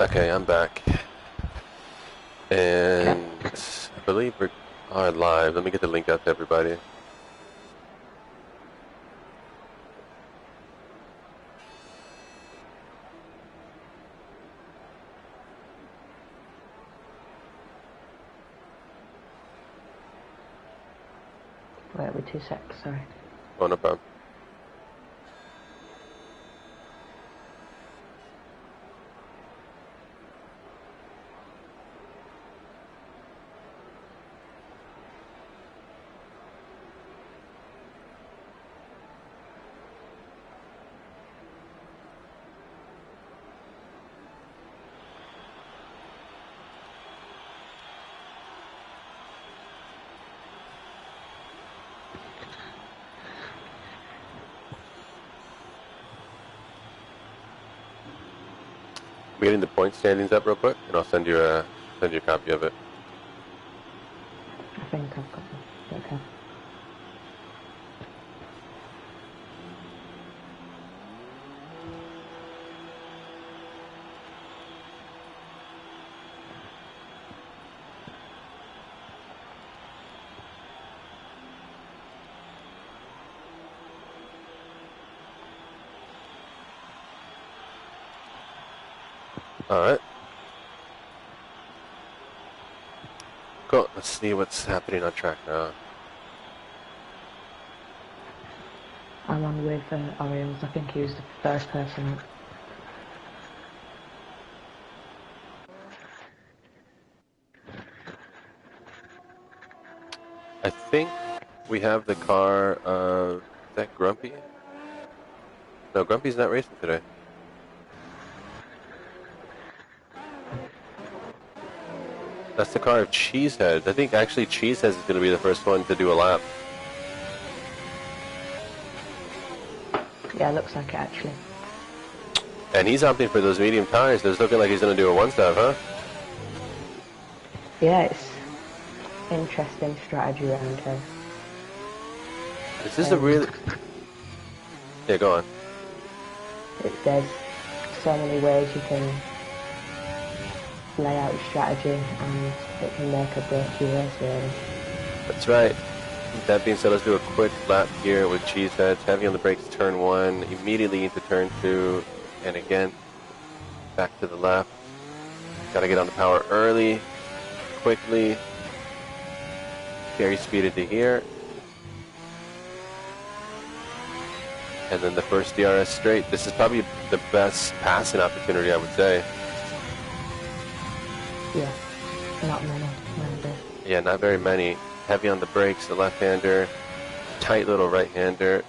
Okay, I'm back. And I believe we are live. Let me get the link out to everybody. Wait, wait 2 secs, sorry. Oh, no problem. I'm getting the point standings up real quick, and I'll send you a copy of it. I think I've got them. Okay. Alright. Cool. Let's see what's happening on track now. I'm on with Orioles. I think he was the first person up. I think we have the car of... Is that Grumpy? No, Grumpy's not racing today. That's the car of Cheesehead. I think actually Cheesehead is going to be the first one to do a lap. Yeah, it looks like it actually. And he's opting for those medium tires. So it's looking like he's going to do a one-stop, huh? Yeah, it's interesting strategy around here. This is a really... Yeah, go on. There's so many ways you can lay out your strategy and it can make or break your race really. That's right. That being said, let's do a quick lap here with Cheesehead. Heavy on the brakes, turn 1, immediately into turn 2, and again, back to the left. Gotta get on the power early, quickly. Carry speed into here. And then the first DRS straight. This is probably the best passing opportunity, I would say. Yeah, not many, maybe. Yeah, not very many. Heavy on the brakes, the left-hander. Tight little right-hander.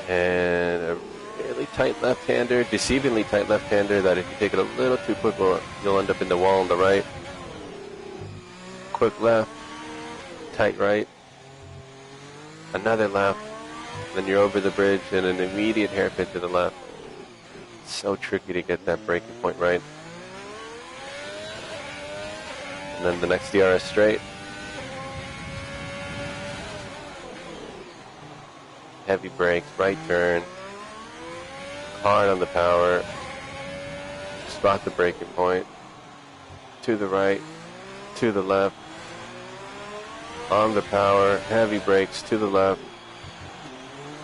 And a really tight left-hander, deceivingly tight left-hander that if you take it a little too quick, you'll end up in the wall on the right. Quick left, tight right. Another left, then you're over the bridge and an immediate hairpin to the left. It's so tricky to get that braking point right. And then the next DRS straight. Heavy brakes, right turn. Hard on the power. Spot the braking point. To the right, to the left. On the power, heavy brakes to the left.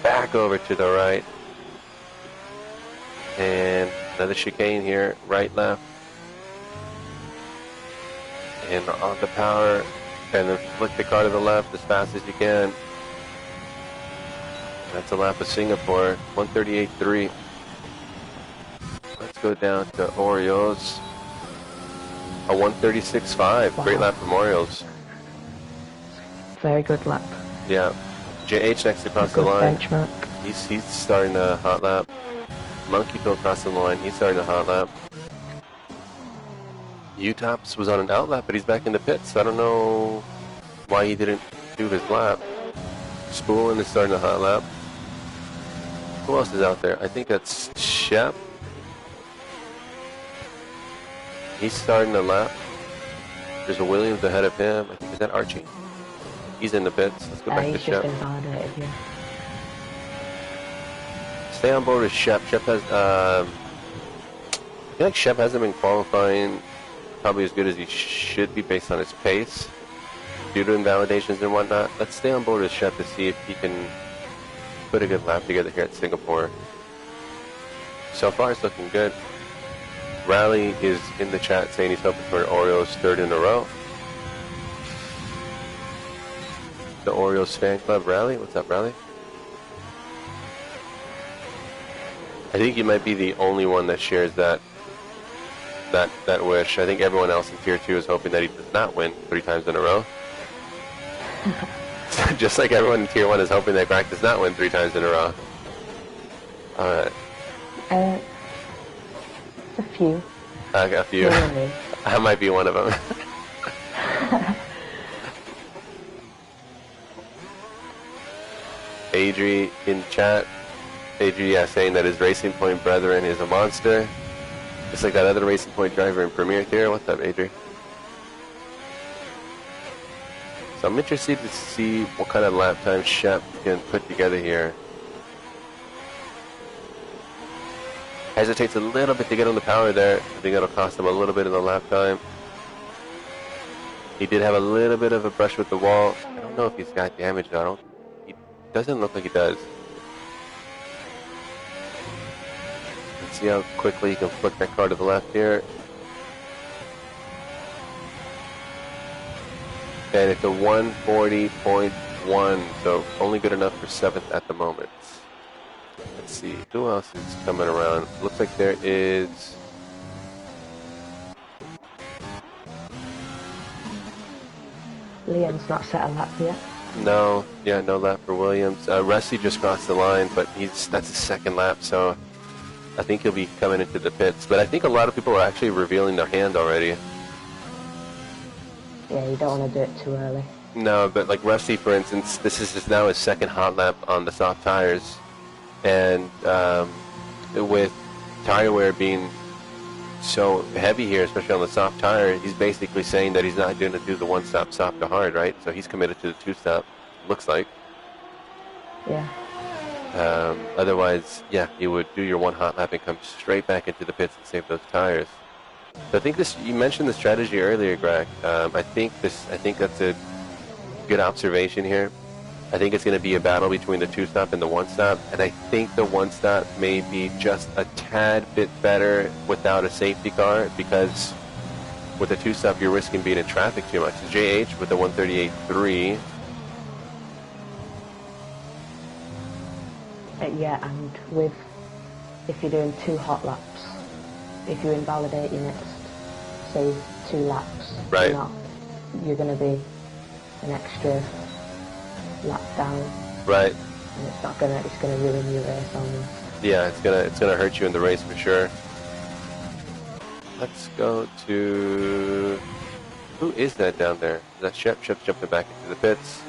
Back over to the right. And another chicane here, right, left. And on the power, and then flick the car to the left as fast as you can. That's a lap of Singapore, 138.3. Let's go down to Orioles. A 136.5. Wow. Great lap from Orioles. Very good lap. Yeah. JH next across the line. Benchmark. He's starting a hot lap. Monkey Phil crossing the line. He's starting a hot lap. U-Tops was on an out lap, but he's back in the pits. So I don't know why he didn't do his lap. Spoolin is starting a hot lap. Who else is out there? I think that's Shep. He's starting a lap. There's a Williams ahead of him. I think, is that Archie? He's in the pits. Let's go back to Shep. He's just been validated, yeah. stay on board with Shep. Shep has, I feel like Shep hasn't been qualifying probably as good as he should be based on his pace due to invalidations and whatnot. Let's stay on board with Shep to see if he can put a good lap together here at Singapore. So far, it's looking good. Rally is in the chat saying he's hoping for Orioles third in a row. The Orioles fan club, Rally. What's up, Rally? I think you might be the only one that shares that wish. I think everyone else in Tier 2 is hoping that he does not win 3 times in a row. Just like everyone in Tier 1 is hoping that Greg does not win 3 times in a row. Alright. A few. A few. I might be one of them. Adri in chat. Adri, yeah, saying that his Racing Point brethren is a monster. Just like that other Racing Point driver in Premier Tier. What's up, Adri? So I'm interested to see what kind of lap time Shep can put together here. Hesitates a little bit to get on the power there. I think that'll cost him a little bit of the lap time. He did have a little bit of a brush with the wall. I don't know if he's got damage though. He doesn't look like he does. Let's see how quickly he can flick that car to the left here. And it's a 140.1, so only good enough for 7th at the moment. Let's see, who else is coming around? Looks like there is... Liam's not set a lap yet. No, yeah, no lap for Williams. Rusty just crossed the line, but that's his second lap, so I think he'll be coming into the pits. But I think a lot of people are actually revealing their hand already. Yeah, you don't want to do it too early. No, but like Rusty, for instance, this is now his second hot lap on the soft tires. And with tire wear being so heavy here, especially on the soft tire, he's basically saying that he's not going to do the one-stop soft to hard, right? So he's committed to the two-stop, looks like. Yeah. Otherwise, yeah, you would do your one hot lap and come straight back into the pits and save those tires. So I think you mentioned the strategy earlier, Greg. I think that's a good observation here. I think it's going to be a battle between the two-stop and the one-stop, and I think the one-stop may be just a tad bit better without a safety car, because with the two-stop you're risking being in traffic too much. So JH with the 138.3. Yeah, and if you're doing 2 hot laps, if you invalidate your next, say, 2 laps, right, you're going to be an extra lap down. Right. And it's going to ruin your race almost. Yeah, it's gonna hurt you in the race for sure. Let's go to, who is that down there? Is that Shep? Shep's jumping back into the pits.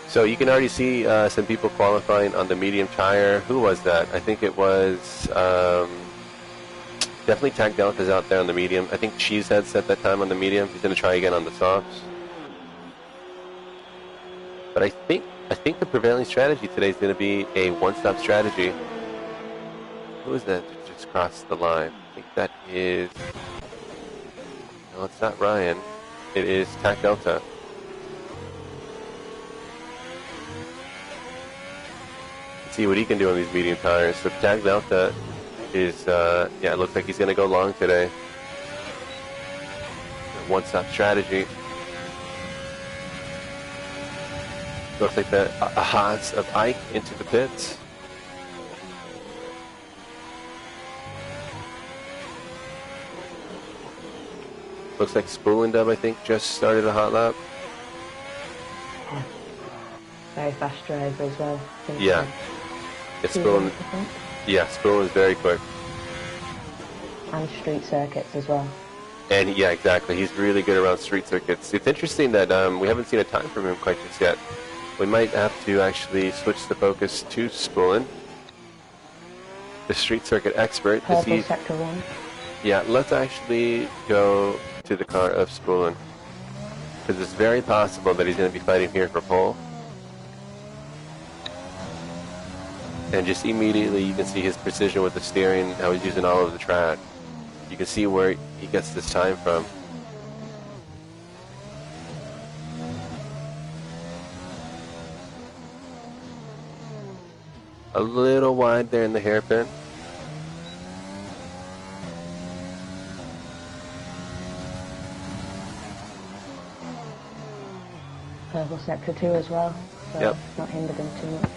So you can already see some people qualifying on the medium tire. Who was that? I think it was definitely Tag Delta's out there on the medium. I think Cheesehead set that time on the medium. He's going to try again on the softs. But I think the prevailing strategy today is going to be a one-stop strategy. Who is that that just crossed the line? I think that is... No, it's not Ryan. It is Tag Delta. See what he can do on these medium tires. So Tag Delta is, yeah, it looks like he's going to go long today. One-stop strategy. Looks like the Haas of Ike into the pits. Looks like Spoolendub, I think, just started a hot lap. Yeah. Very fast driver as well. Yeah. Spoolin, yeah, Spoolin is very quick. And street circuits as well. And yeah, exactly. He's really good around street circuits. It's interesting that we haven't seen a time from him quite just yet. We might have to actually switch the focus to Spoolin, the street circuit expert. Purple sector 1. Yeah, let's actually go to the car of Spoolin, because it's very possible that he's going to be fighting here for pole. And just immediately you can see his precision with the steering, how he's using all over the track. You can see where he gets this time from. A little wide there in the hairpin. Purple sector 2 as well, so Yep. it's not hindered him too much.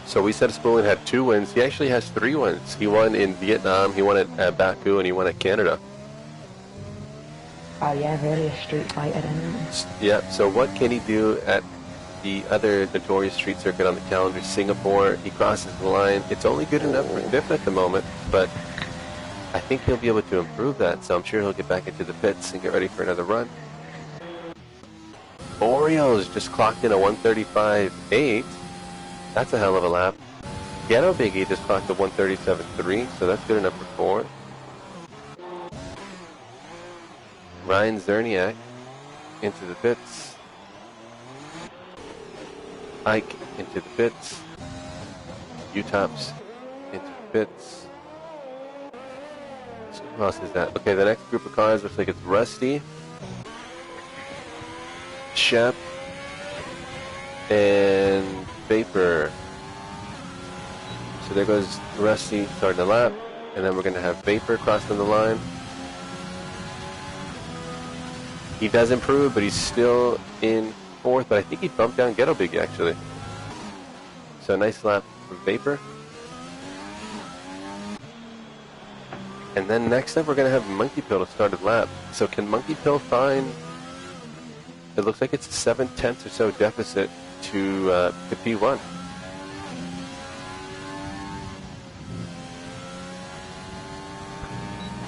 So we said Spoolen had 2 wins. He actually has 3 wins. He won in Vietnam, he won at Baku, and he won at Canada. Oh yeah, really a street fighter then. Yeah, so what can he do at the other notorious street circuit on the calendar, Singapore? He crosses the line. It's only good enough for 5th at the moment, but I think he'll be able to improve that, so I'm sure he'll get back into the pits and get ready for another run. Oreos just clocked in a 135.8. That's a hell of a lap. Ghetto Biggie just clocked a 137.3, so that's good enough for 4th. Ryan Zerniak into the pits. Ike into the pits. U-Tops into the pits. So who else is that? Okay, the next group of cars looks like it's Rusty, Shep, and Vapor. So there goes Rusty starting the lap, and then we're going to have Vapor crossing the line. He does improve, but he's still in 4th, but I think he bumped down Ghetto Biggie actually. So nice lap from Vapor. And then next up we're going to have Monkey Pill to start the lap. So can Monkey Pill find, it looks like it's a 7/10 or so deficit to P1.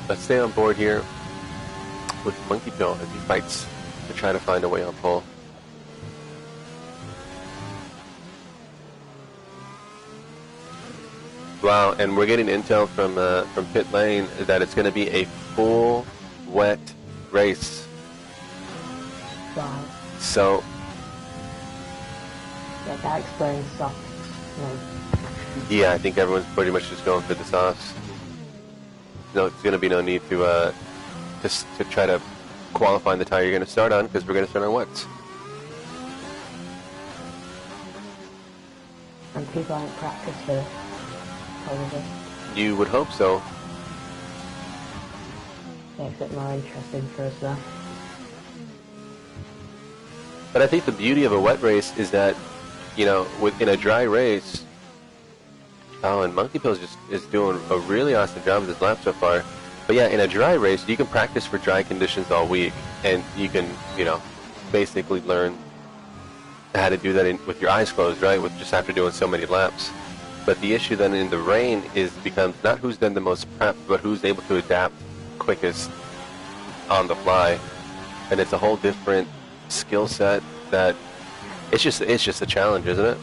Let's stay on board here with Monkey Pill as he fights to try to find a way on pole. Wow, and we're getting intel from pit lane that it's going to be a full wet race. Wow. So Yeah, that explains soft. No. yeah, I think everyone's pretty much just going for the softs. No, it's going to be no need to try to qualify the tire you're going to start on, because we're going to start on wets. And people aren't practiced for this, probably. You would hope so. Makes it more interesting for us though. But I think the beauty of a wet race is that, you know, in a dry race, oh, and Monkey Pill is doing a really awesome job with his lap so far. But yeah, in a dry race, you can practice for dry conditions all week, and you can, you know, basically learn how to do that with your eyes closed, right? With just after doing so many laps. But the issue then in the rain becomes not who's done the most prep, but who's able to adapt quickest on the fly, and it's a whole different skill set that it's just a challenge, isn't it?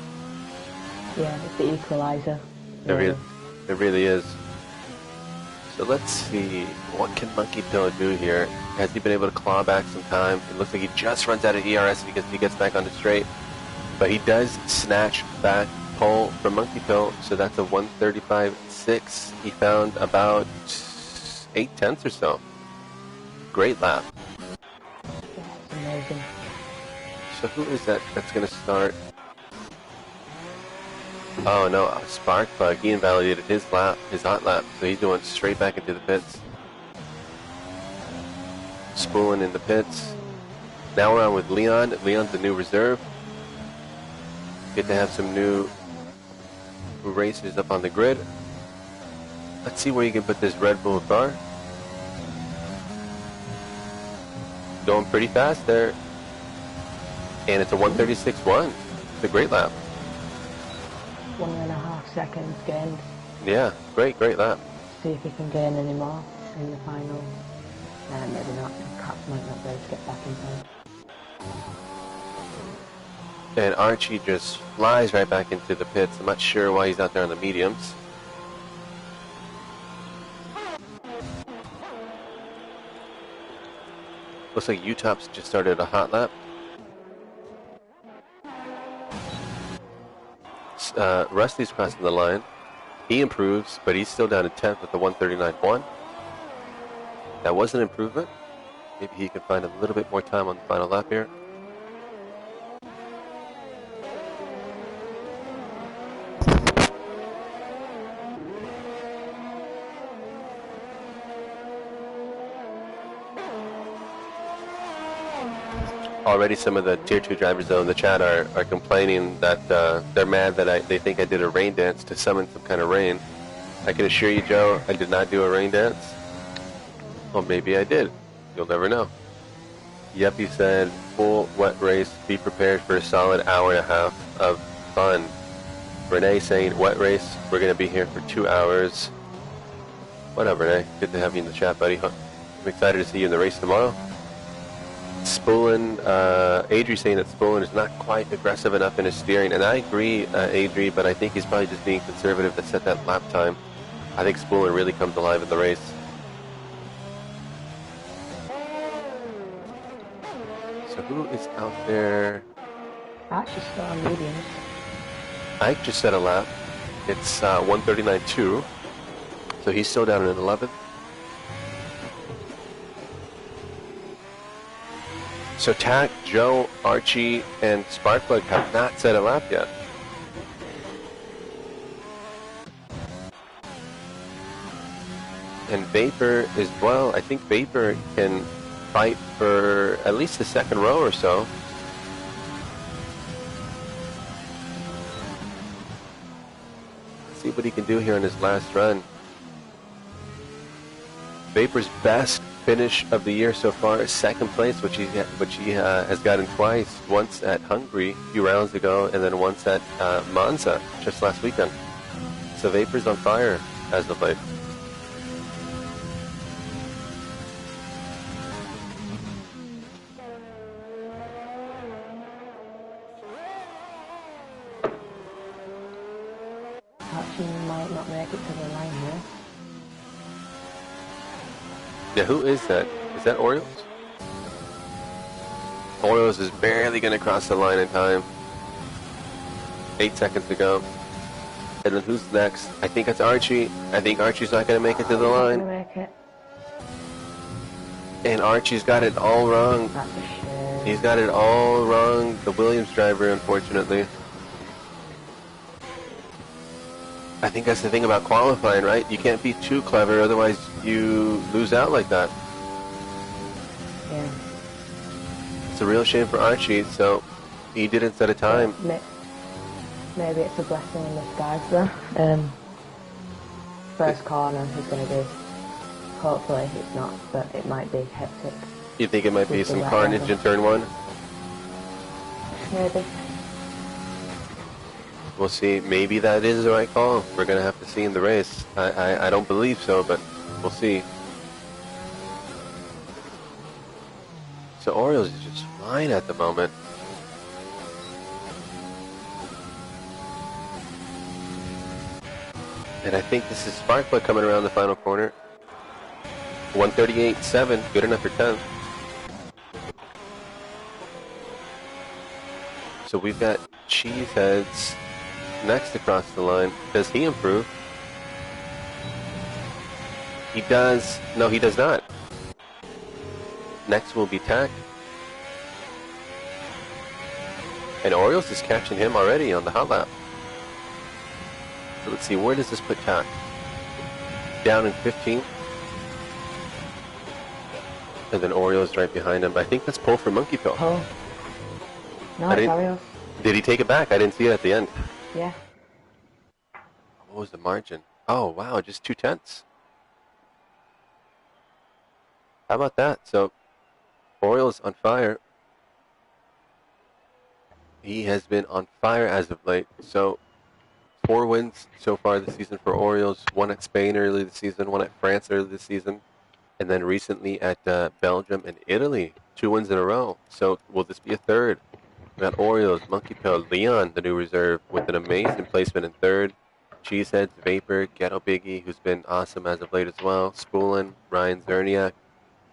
Yeah, it's the equalizer. It really is. So let's see, what can Monkey Pill do here? Has he been able to claw back some time? It looks like he just runs out of ERS because he gets back on the straight. But he does snatch back pole from Monkey Pill, so that's a 135.6. He found about 8/10 or so. Great lap. Yeah, it's amazing. So who is that that's going to start? Oh no, Sparkplug. He invalidated his lap, his hot lap, so he's going straight back into the pits. Spooling in the pits. Now we're on with Leon. Leon's the new reserve. Good to have some new racers up on the grid. Let's see where you can put this Red Bull car. Going pretty fast there. And it's a 136.1. It's a great lap. 1.5 seconds gained. Yeah, great lap. See if he can gain any more in the final. Maybe not. Cat might not be able to get back in time. And Archie just flies right back into the pits. I'm not sure why he's out there on the mediums. Looks like Utop's just started a hot lap. Rusty's crossing the line. He improves, but he's still down to 10th with the 139.1. That was an improvement. Maybe he can find a little bit more time on the final lap here. Already some of the Tier 2 drivers, though, in the chat are complaining that they're mad that they think I did a rain dance to summon some kind of rain. I can assure you, Joe, I did not do a rain dance. Well, maybe I did. You'll never know. Yep, he said, full wet race, be prepared for a solid hour and a half of fun. Renee saying, wet race, we're going to be here for 2 hours. What up, Renee? Good to have you in the chat, buddy. I'm excited to see you in the race tomorrow. Spullen, Adri saying that Spullen is not quite aggressive enough in his steering, and I agree, Adri, but I think he's probably just being conservative to set that lap time. I think Spullen really comes alive in the race. So who is out there? Actually, still on mediums. Ike just set a lap. It's 139.2, so he's still down in 11th. So Tack, Joe, Archie, and Sparkplug have not set a lap yet. And Vapor as well. I think Vapor can fight for at least the second row or so. Let's see what he can do here in his last run. Vapor's best finish of the year so far is second place, which he has gotten twice. Once at Hungary a few rounds ago, and then once at Monza just last weekend. So Vapor's on fire as of late. Actually, might not make it to the line here. Yeah, who is that? Is that Orioles? Orioles is barely going to cross the line in time. 8 seconds to go. And then who's next? I think it's Archie. I think Archie's not going to make it to the line. Not gonna make it. And Archie's got it all wrong. That's a shame. He's got it all wrong. The Williams driver, unfortunately. I think that's the thing about qualifying, right? You can't be too clever, otherwise you lose out like that. Yeah. It's a real shame for Archie, so he didn't set a time. Maybe it's a blessing in disguise, though. First corner is going to be, hopefully it's not, but it might be hectic. You think it might be some carnage in turn one? Maybe. We'll see. Maybe that is the right call. We're going to have to see in the race. I don't believe so, but we'll see. So Orioles is just flying at the moment. And I think this is Sparkplug coming around the final corner. 138.7, good enough for 10th. So we've got Cheeseheads next across the line. Does he improve? He does. No, he does not. Next will be Tack. And Orioles is catching him already on the hot lap. So let's see, where does this put Tack? Down in 15th. And then Orioles right behind him. I think that's pole for Monkey Pill. Oh. No, it's Orioles. Did he take it back? I didn't see it at the end. Yeah. What was the margin? Oh, wow, just 0.2. How about that? So, Orioles on fire. He has been on fire as of late. So, 4 wins so far this season for Orioles. 1 at Spain early this season, 1 at France early this season, and then recently at Belgium and Italy. 2 wins in a row. So, will this be a third? We got Orioles, Monkey Pill, Leon, the new reserve, with an amazing placement in third. Cheeseheads, Vapor, Ghetto Biggie, who's been awesome as of late as well. Spullen, Ryan Zerniak,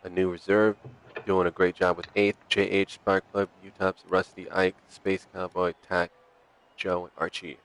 a new reserve. doing a great job with 8th, JH, Spark Plug, U-Tops, Rusty, Ike, Space Cowboy, Tack, Joe, and Archie.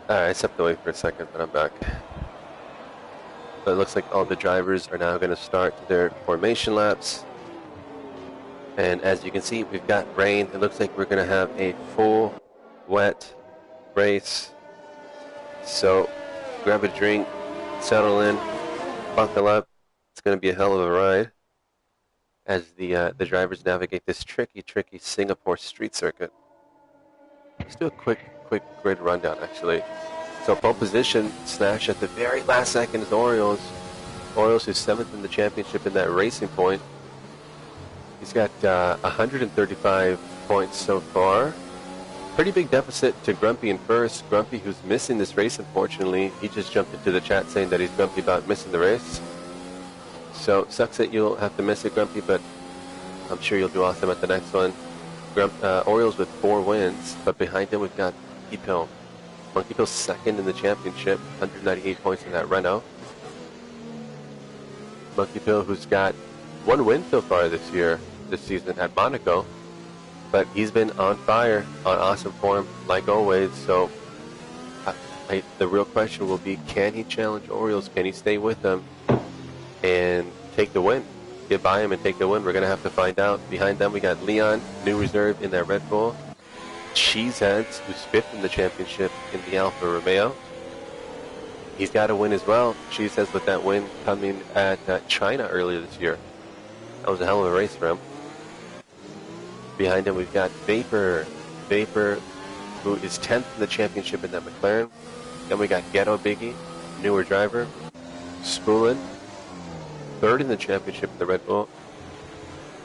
I stepped away for a second, but I'm back. But it looks like all the drivers are now going to start their formation laps. And as you can see, we've got rain. It looks like we're going to have a full wet race. So grab a drink, settle in, buckle up. It's going to be a hell of a ride as the drivers navigate this tricky Singapore street circuit. Let's do a quick grid rundown, actually. So pole position snatch at the very last second is Orioles. Orioles who's 7th in the championship in that racing point. He's got 135 points so far. Pretty big deficit to Grumpy in first. Grumpy, who's missing this race, unfortunately. He just jumped into the chat saying that he's grumpy about missing the race. So sucks that you'll have to miss it, Grumpy, but I'm sure you'll do awesome at the next one. Orioles with 4 wins, but behind him we've got Monkey Pill. Monkey Pill's 2nd in the championship, 198 points in that Renault. Monkey Pill, who's got 1 win so far this season at Monaco, but he's been on fire, on awesome form, like always. So the real question will be, can he challenge Orioles? Can he stay with them and take the win? Get by him and take the win? We're going to have to find out. Behind them, we got Leon, new reserve in that Red Bull. Cheeseheads, who's 5th in the championship in the Alfa Romeo. He's got a win as well. Cheeseheads with that win coming at China earlier this year. That was a hell of a race for him. Behind him, we've got Vapor. Vapor, who is 10th in the championship in that McLaren. Then we got Ghetto Biggie, newer driver. Spoolin, 3rd in the championship in the Red Bull.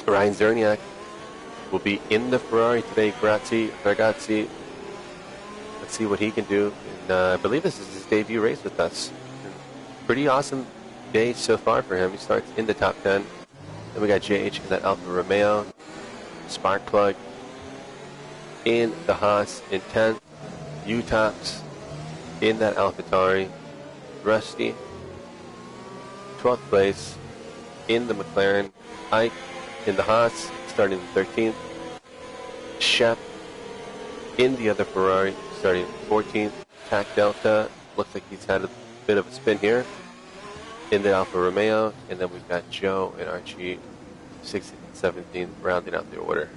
Ryan Zerniak will be in the Ferrari today. Ragazzi. Let's see what he can do. And, I believe this is his debut race with us. Pretty awesome day so far for him. He starts in the top 10. Then we got JH in that Alfa Romeo. Sparkplug in the Haas in 10th. U-Tops in that AlphaTauri. Rusty, 12th place in the McLaren. Ike in the Haas, starting 13th. Shep in the other Ferrari, starting 14th. Tac Delta, looks like he's had a bit of a spin here in the Alfa Romeo. And then we've got Joe and Archie, 16th and 17th, rounding out the order.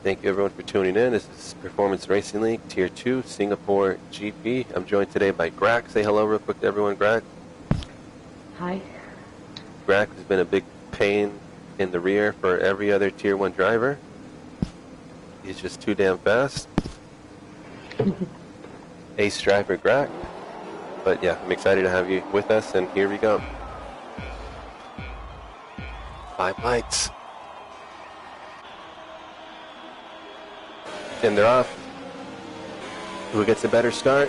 Thank you everyone for tuning in. This is Performance Racing League, Tier 2, Singapore GP. I'm joined today by Grak. Say hello real quick to everyone, Grak. Hi. Grak has been a big pain in the rear for every other Tier 1 driver. He's just too damn fast. Ace driver, Grak. But yeah, I'm excited to have you with us, and here we go. 5 lights. And they're off. Who gets a better start?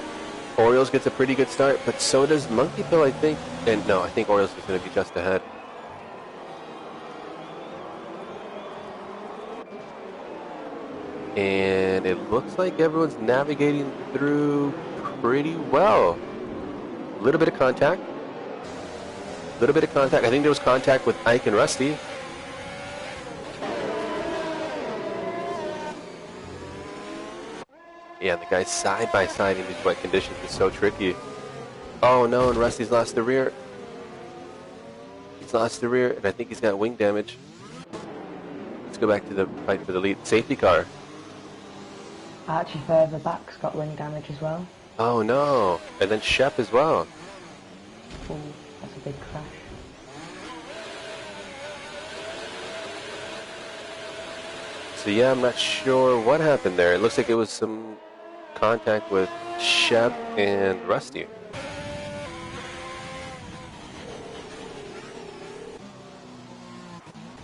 Orioles gets a pretty good start, but so does Monkey Pill, I think. And no, I think Orioles is going to be just ahead. And it looks like everyone's navigating through pretty well. A little bit of contact. A little bit of contact. I think there was contact with Ike and Rusty. Yeah, the guys side by side in these wet conditions is so tricky. Oh no, and Rusty's lost the rear. He's lost the rear, and I think he's got wing damage. Let's go back to the fight for the lead. Safety car. Archie further back's got wing damage as well. Oh no, and then Shep as well. Ooh, that's a big crash. So yeah, I'm not sure what happened there. It looks like it was some contact with Shep and Rusty.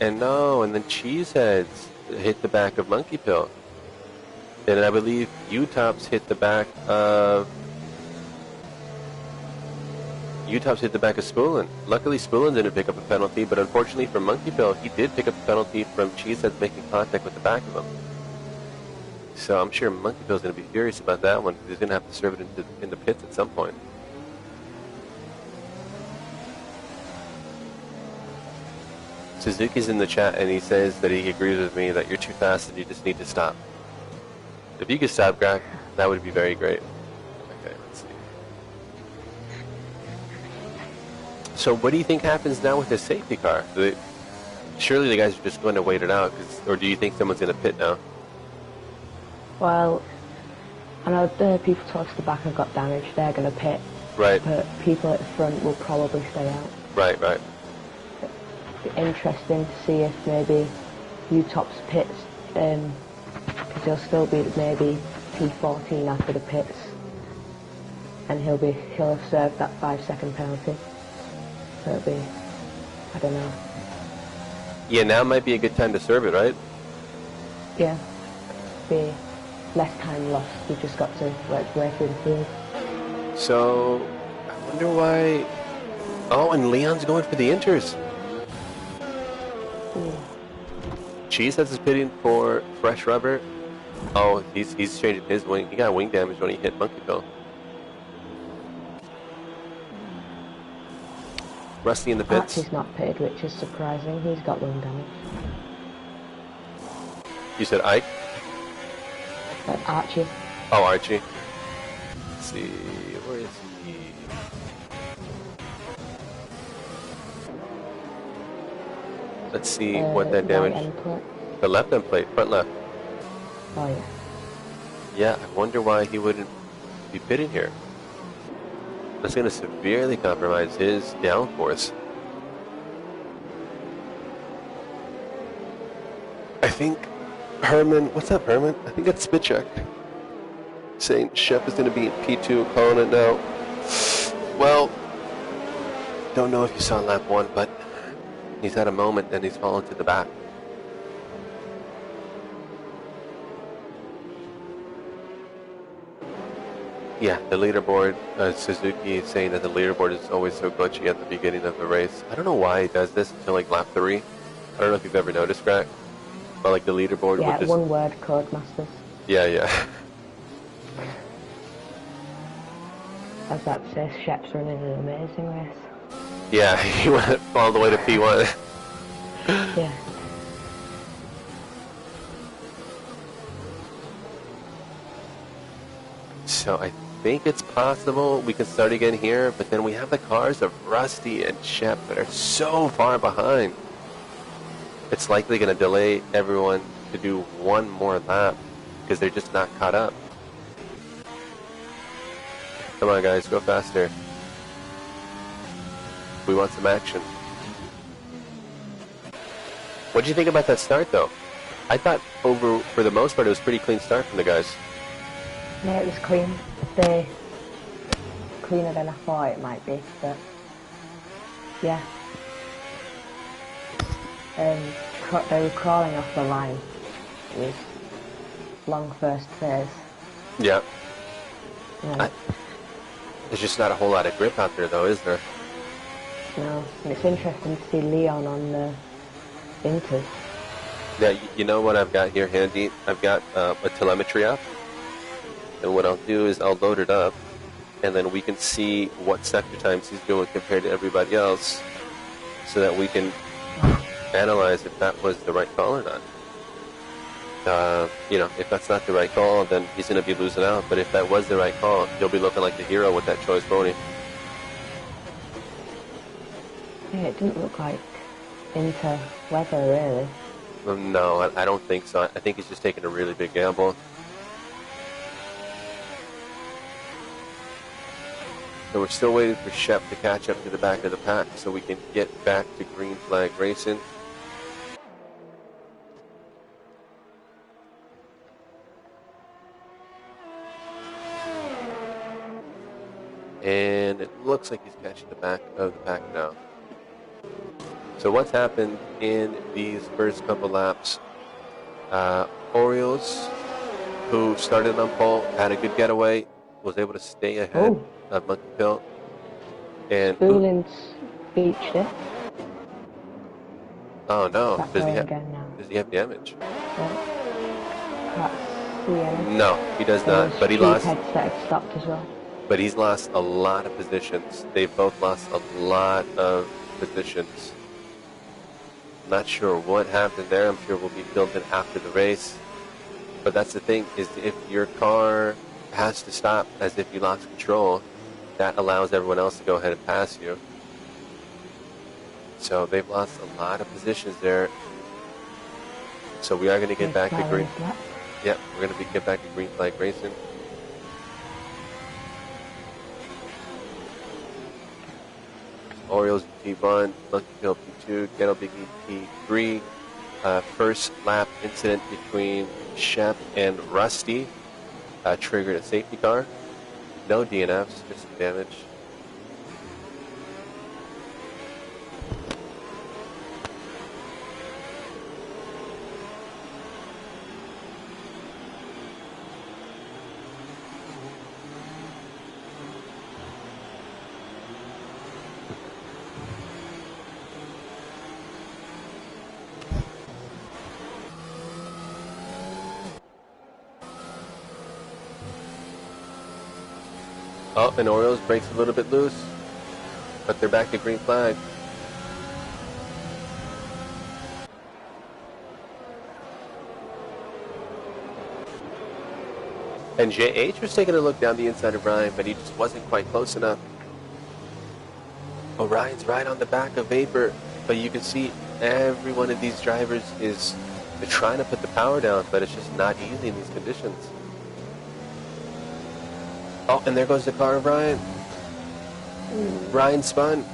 And no, and then Cheeseheads hit the back of Monkey Pill. And I believe U-Tops hit the back of Spoolin. Luckily Spoolin didn't pick up a penalty, but unfortunately for Monkey Pill, he did pick up a penalty from Cheeseheads making contact with the back of him. So I'm sure Monkey Pill's going to be furious about that one, because he's going to have to serve it in the pits at some point. Suzuki's in the chat and he says that he agrees with me that you're too fast and you just need to stop. If you could stop, Greg, that would be very great. Okay, let's see. So what do you think happens now with the safety car? Surely the guys are just going to wait it out, or do you think someone's going to pit now? Well, I know the people towards the back have got damage, they're going to pit. Right. But people at the front will probably stay out. Right, right. It'd be interesting to see if maybe U-Tops pits, because he'll still be maybe P14 after the pits, and he'll have served that 5-second penalty. So it'll be, I don't know. Yeah, now might be a good time to serve it, right? Yeah, be less time lost. We've just got to work its way through the field. So, I wonder why... Oh, and Leon's going for the inters. Cheeseheads is pitting for fresh rubber. Oh, he's changing his wing. He got wing damage when he hit Monkey Pill. Rusty in the pits. Archie's not pitted, which is surprising. He's got wing damage. You said Ike? Archie. Oh, Archie. Let's see, where is he? Let's see what that damage. Right end plate. The left end plate, front left. Oh yeah. Yeah, I wonder why he wouldn't be pitting here. That's going to severely compromise his downforce. I think Herman, what's up Herman? I think that's Spitcheck saying Shep is going to be in P2, calling it now. Well, don't know if you saw lap 1, but he's had a moment and he's fallen to the back. Yeah, the leaderboard, Suzuki is saying that the leaderboard is always so glitchy at the beginning of the race. I don't know why he does this until like lap 3. I don't know if you've ever noticed, Greg. But like the leaderboard Yeah, would just... one word, Codemasters. Yeah, yeah. As that says, Shep's running an amazing race. Yeah, he went all the way to P1. Yeah. So I think it's possible we can start again here, but then we have the cars of Rusty and Shep that are so far behind. It's likely going to delay everyone to do one more lap because they're just not caught up. Come on guys, go faster. We want some action. What did you think about that start though? I thought for the most part it was a pretty clean start from the guys. Yeah, it was clean. They cleaner than I thought it might be, but yeah. They were crawling off the line. It was long first phase. Yeah. Yeah. There's just not a whole lot of grip out there though, is there? No, and it's interesting to see Leon on the Inters. Yeah, you know what I've got here handy? I've got a telemetry app. And what I'll do is I'll load it up. and then we can see what sector times he's doing compared to everybody else, so that we can analyze if that was the right call or not. If that's not the right call, then he's going to be losing out. But if that was the right call, he'll be looking like the hero with that choice pony. Yeah, it didn't look like into weather, really. No, I don't think so. I think he's just taking a really big gamble. So we're still waiting for Shep to catch up to the back of the pack so we can get back to green flag racing. And it looks like he's catching the back of the pack now. So what's happened in these first couple laps? Orioles, who started on pole, had a good getaway, was able to stay ahead of Monkey Pill. And Boolin's beached it. Oh no, Back does he have damage? Can't see any. No, he does not, but he lost. Headset had stopped as well. But he's lost a lot of positions. They've both lost a lot of positions. Not sure what happened there. I'm sure we'll be filled in after the race. But that's the thing, is if your car has to stop as if you lost control, that allows everyone else to go ahead and pass you. So they've lost a lot of positions there. So we are going to get back to green. Yep, we're going to get back to green flag racing. Orioles P1, Monkey Pill P2, Ghetto Biggie P3. First lap incident between Shep and Rusty triggered a safety car. No DNFs, just some damage. Oh, and Orioles breaks a little bit loose, but they're back to green flag. And JH was taking a look down the inside of Ryan, but he just wasn't quite close enough. Orion's right on the back of Vapor, but you can see every one of these drivers is they're trying to put the power down, but it's just not easy in these conditions. Oh, and there goes the car of Ryan. Ryan spun.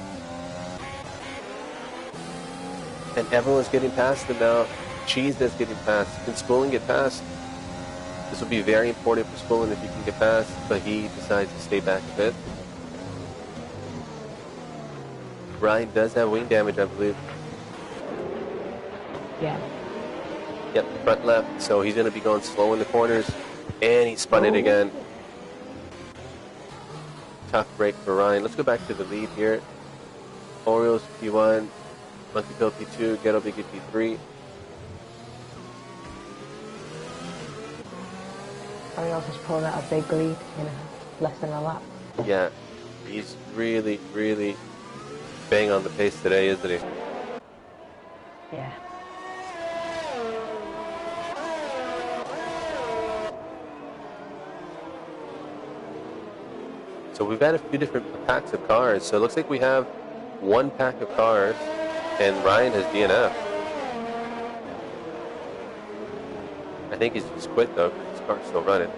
And everyone's getting past him now. Cheese is getting past. Can Spooling get past? This will be very important for Spooling if he can get past, but he decides to stay back a bit. Ryan does have wing damage, I believe. Yeah. Yep, front left, so he's going to be going slow in the corners, and he spun it again. Tough break for Ryan. Let's go back to the lead here. Orioles P1, Monkey Pill P2, Ghetto Biggie P3. Orioles has pulled out a big lead in less than a lap. Yeah, he's really, really bang on the pace today, isn't he? Yeah. So we've had a few different packs of cars. So it looks like we have one pack of cars, and Ryan has DNF. I think he's just quit though, because his car's still running.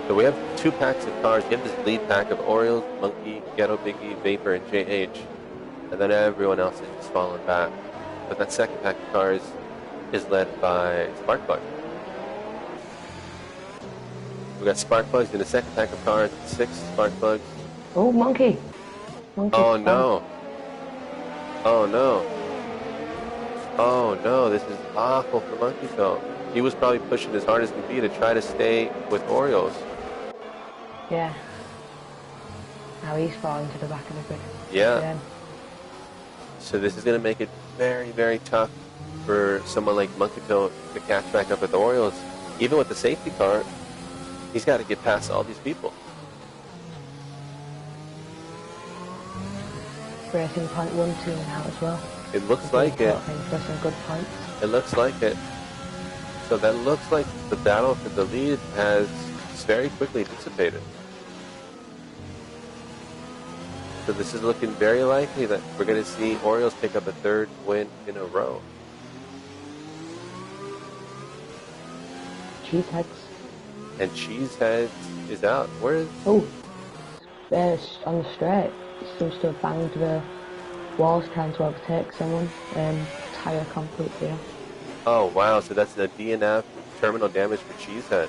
So we have two packs of cars. We have this lead pack of Orioles, Monkey, Ghetto Biggie, Vapor, and JH. And then everyone else is just falling back. But that second pack of cars is led by Sparkplug. We got Sparkplugs in the second pack of cars, 6 Sparkplugs. Oh, Monkey. Monkey Oh spun. no. Oh no. Oh no, this is awful for Monkey Pill. He was probably pushing as hard as he could be to try to stay with Orioles. Yeah. Now he's falling to the back of the grid. Yeah. Again. So this is going to make it very, very tough for someone like Monkey Pill to catch back up with the Orioles. Even with the safety car, he's got to get past all these people. Racing Point 1-2 now as well. It looks like it. For some good points. It looks like it. So that looks like the battle for the lead has very quickly dissipated. So this is looking very likely that we're going to see Orioles pick up a third win in a row. Cheeseheads. And Cheeseheads is out. Where is... Oh, on the straight. Seems to have banged the walls trying to overtake someone. Tyre completely off. Oh, wow. So that's the DNF terminal damage for Cheeseheads.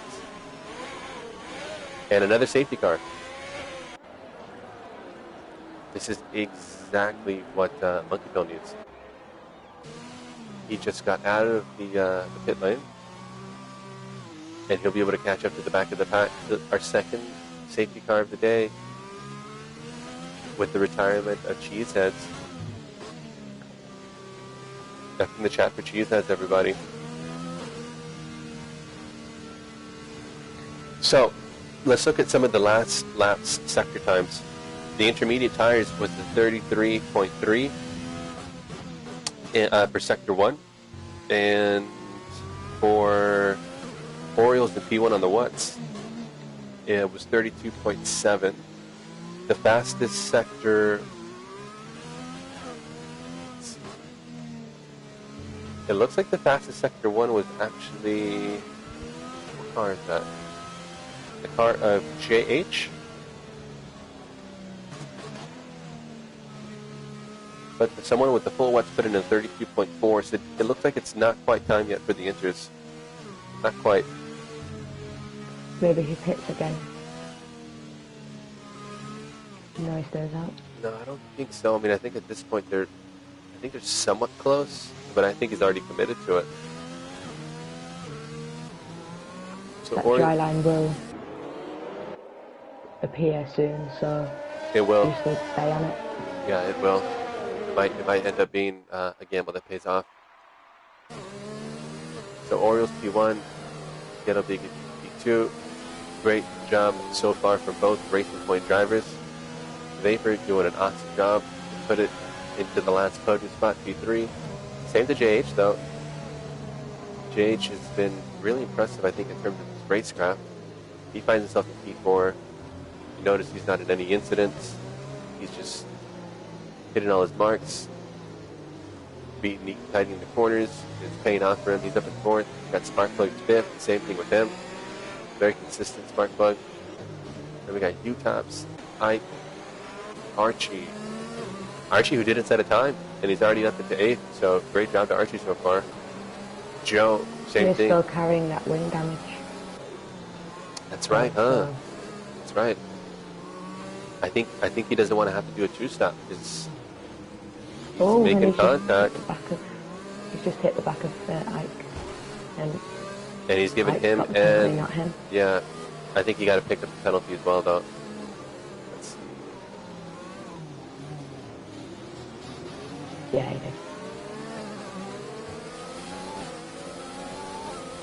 And another safety car. This is exactly what Monkey Bill needs. He just got out of the pit lane. And he'll be able to catch up to the back of the pack. Our second safety car of the day with the retirement of Cheeseheads. Back in the chat for Cheeseheads, everybody. So, let's look at some of the last laps sector times. The intermediate tires was the 33.3 for sector 1. And for Orioles and P1 on the Watts, it was 32.7. The fastest sector, it looks like the fastest sector 1 was actually, what car is that? The car of JH? But someone with the full watts put in a 32.4, so it looks like it's not quite time yet for the inters. Not quite. Maybe he pits again. No, he stays out. No, I don't think so. I mean, I think at this point they're somewhat close, but I think he's already committed to it. So that dry line will appear soon, so it will. You just need to stay on it. Yeah, it will. It might end up being a gamble that pays off. So Orioles P1, Ghetto Big P2. Great job so far from both Racing Point drivers. Vapor doing an awesome job to put it into the last podium spot, P3. Same to JH though. JH has been really impressive, I think, in terms of his racecraft. He finds himself in P4. You notice he's not in any incidents. He's just hitting all his marks, beating, tightening the corners. It's paying off for him. He's up in 4th. Got Sparkplug 5th. Same thing with him. Very consistent Sparkplug. Then we got U-Tops, Ike, Archie. Archie, who didn't set a time, and he's already up into 8th. So great job to Archie so far. Joe, same thing. Still carrying that wing damage. That's right, huh? That's right. I think he doesn't want to have to do a 2-stop because he's making contact. He's just hit the back of Ike. And he's given Ike's him got the penalty, not him. Yeah, I think he got to pick up the penalty as well, though. Let's see. Yeah, he did.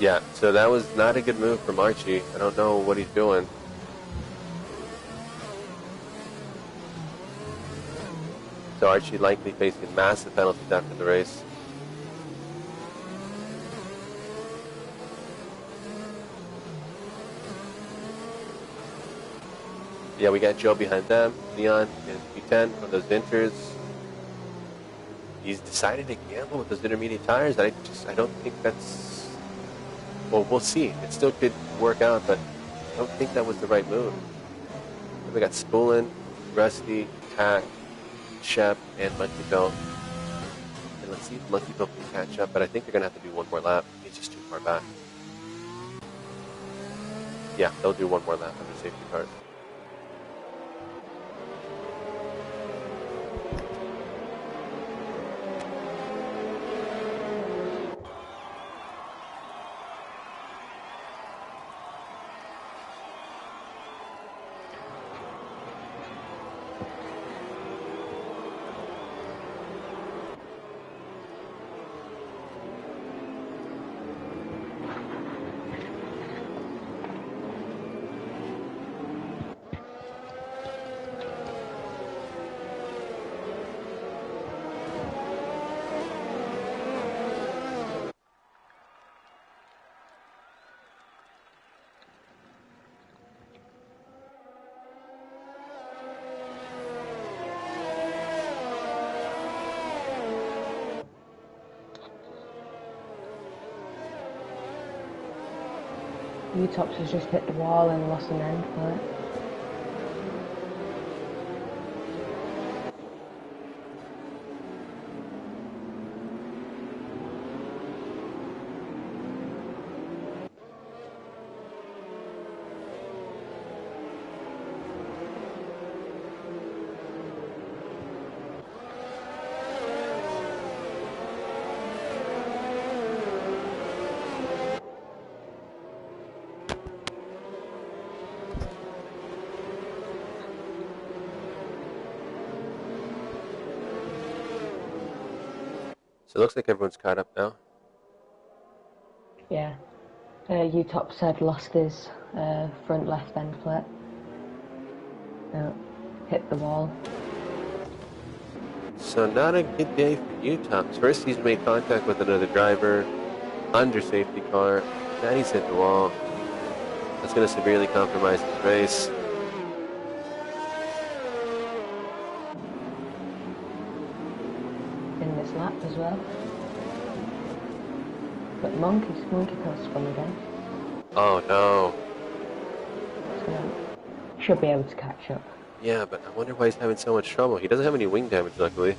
Yeah, so that was not a good move from Archie. I don't know what he's doing. So Archie likely facing massive penalties after the race. Yeah, we got Joe behind them. Leon in P10 on those inters. He's decided to gamble with those intermediate tires. I don't think that's... Well, we'll see. It still could work out, but I don't think that was the right move. Then we got Spoolin, Rusty, Tack, Shep, and Monkey Bill. And let's see if Monkey Bill can catch up, but I think they're going to have to do one more lap. He's just too far back. Yeah, they'll do one more lap under safety cars. U-Tops has just hit the wall and lost an end plate. So it looks like everyone's caught up now. Yeah. U-Tops had lost his front left end plate. Hit the wall. So not a good day for U-Tops. First he's made contact with another driver under safety car. Now he's hit the wall. That's going to severely compromise his race. In this lap as well. But Monkey Coast spun again. Oh no. So should be able to catch up. Yeah, but I wonder why he's having so much trouble. He doesn't have any wing damage, luckily.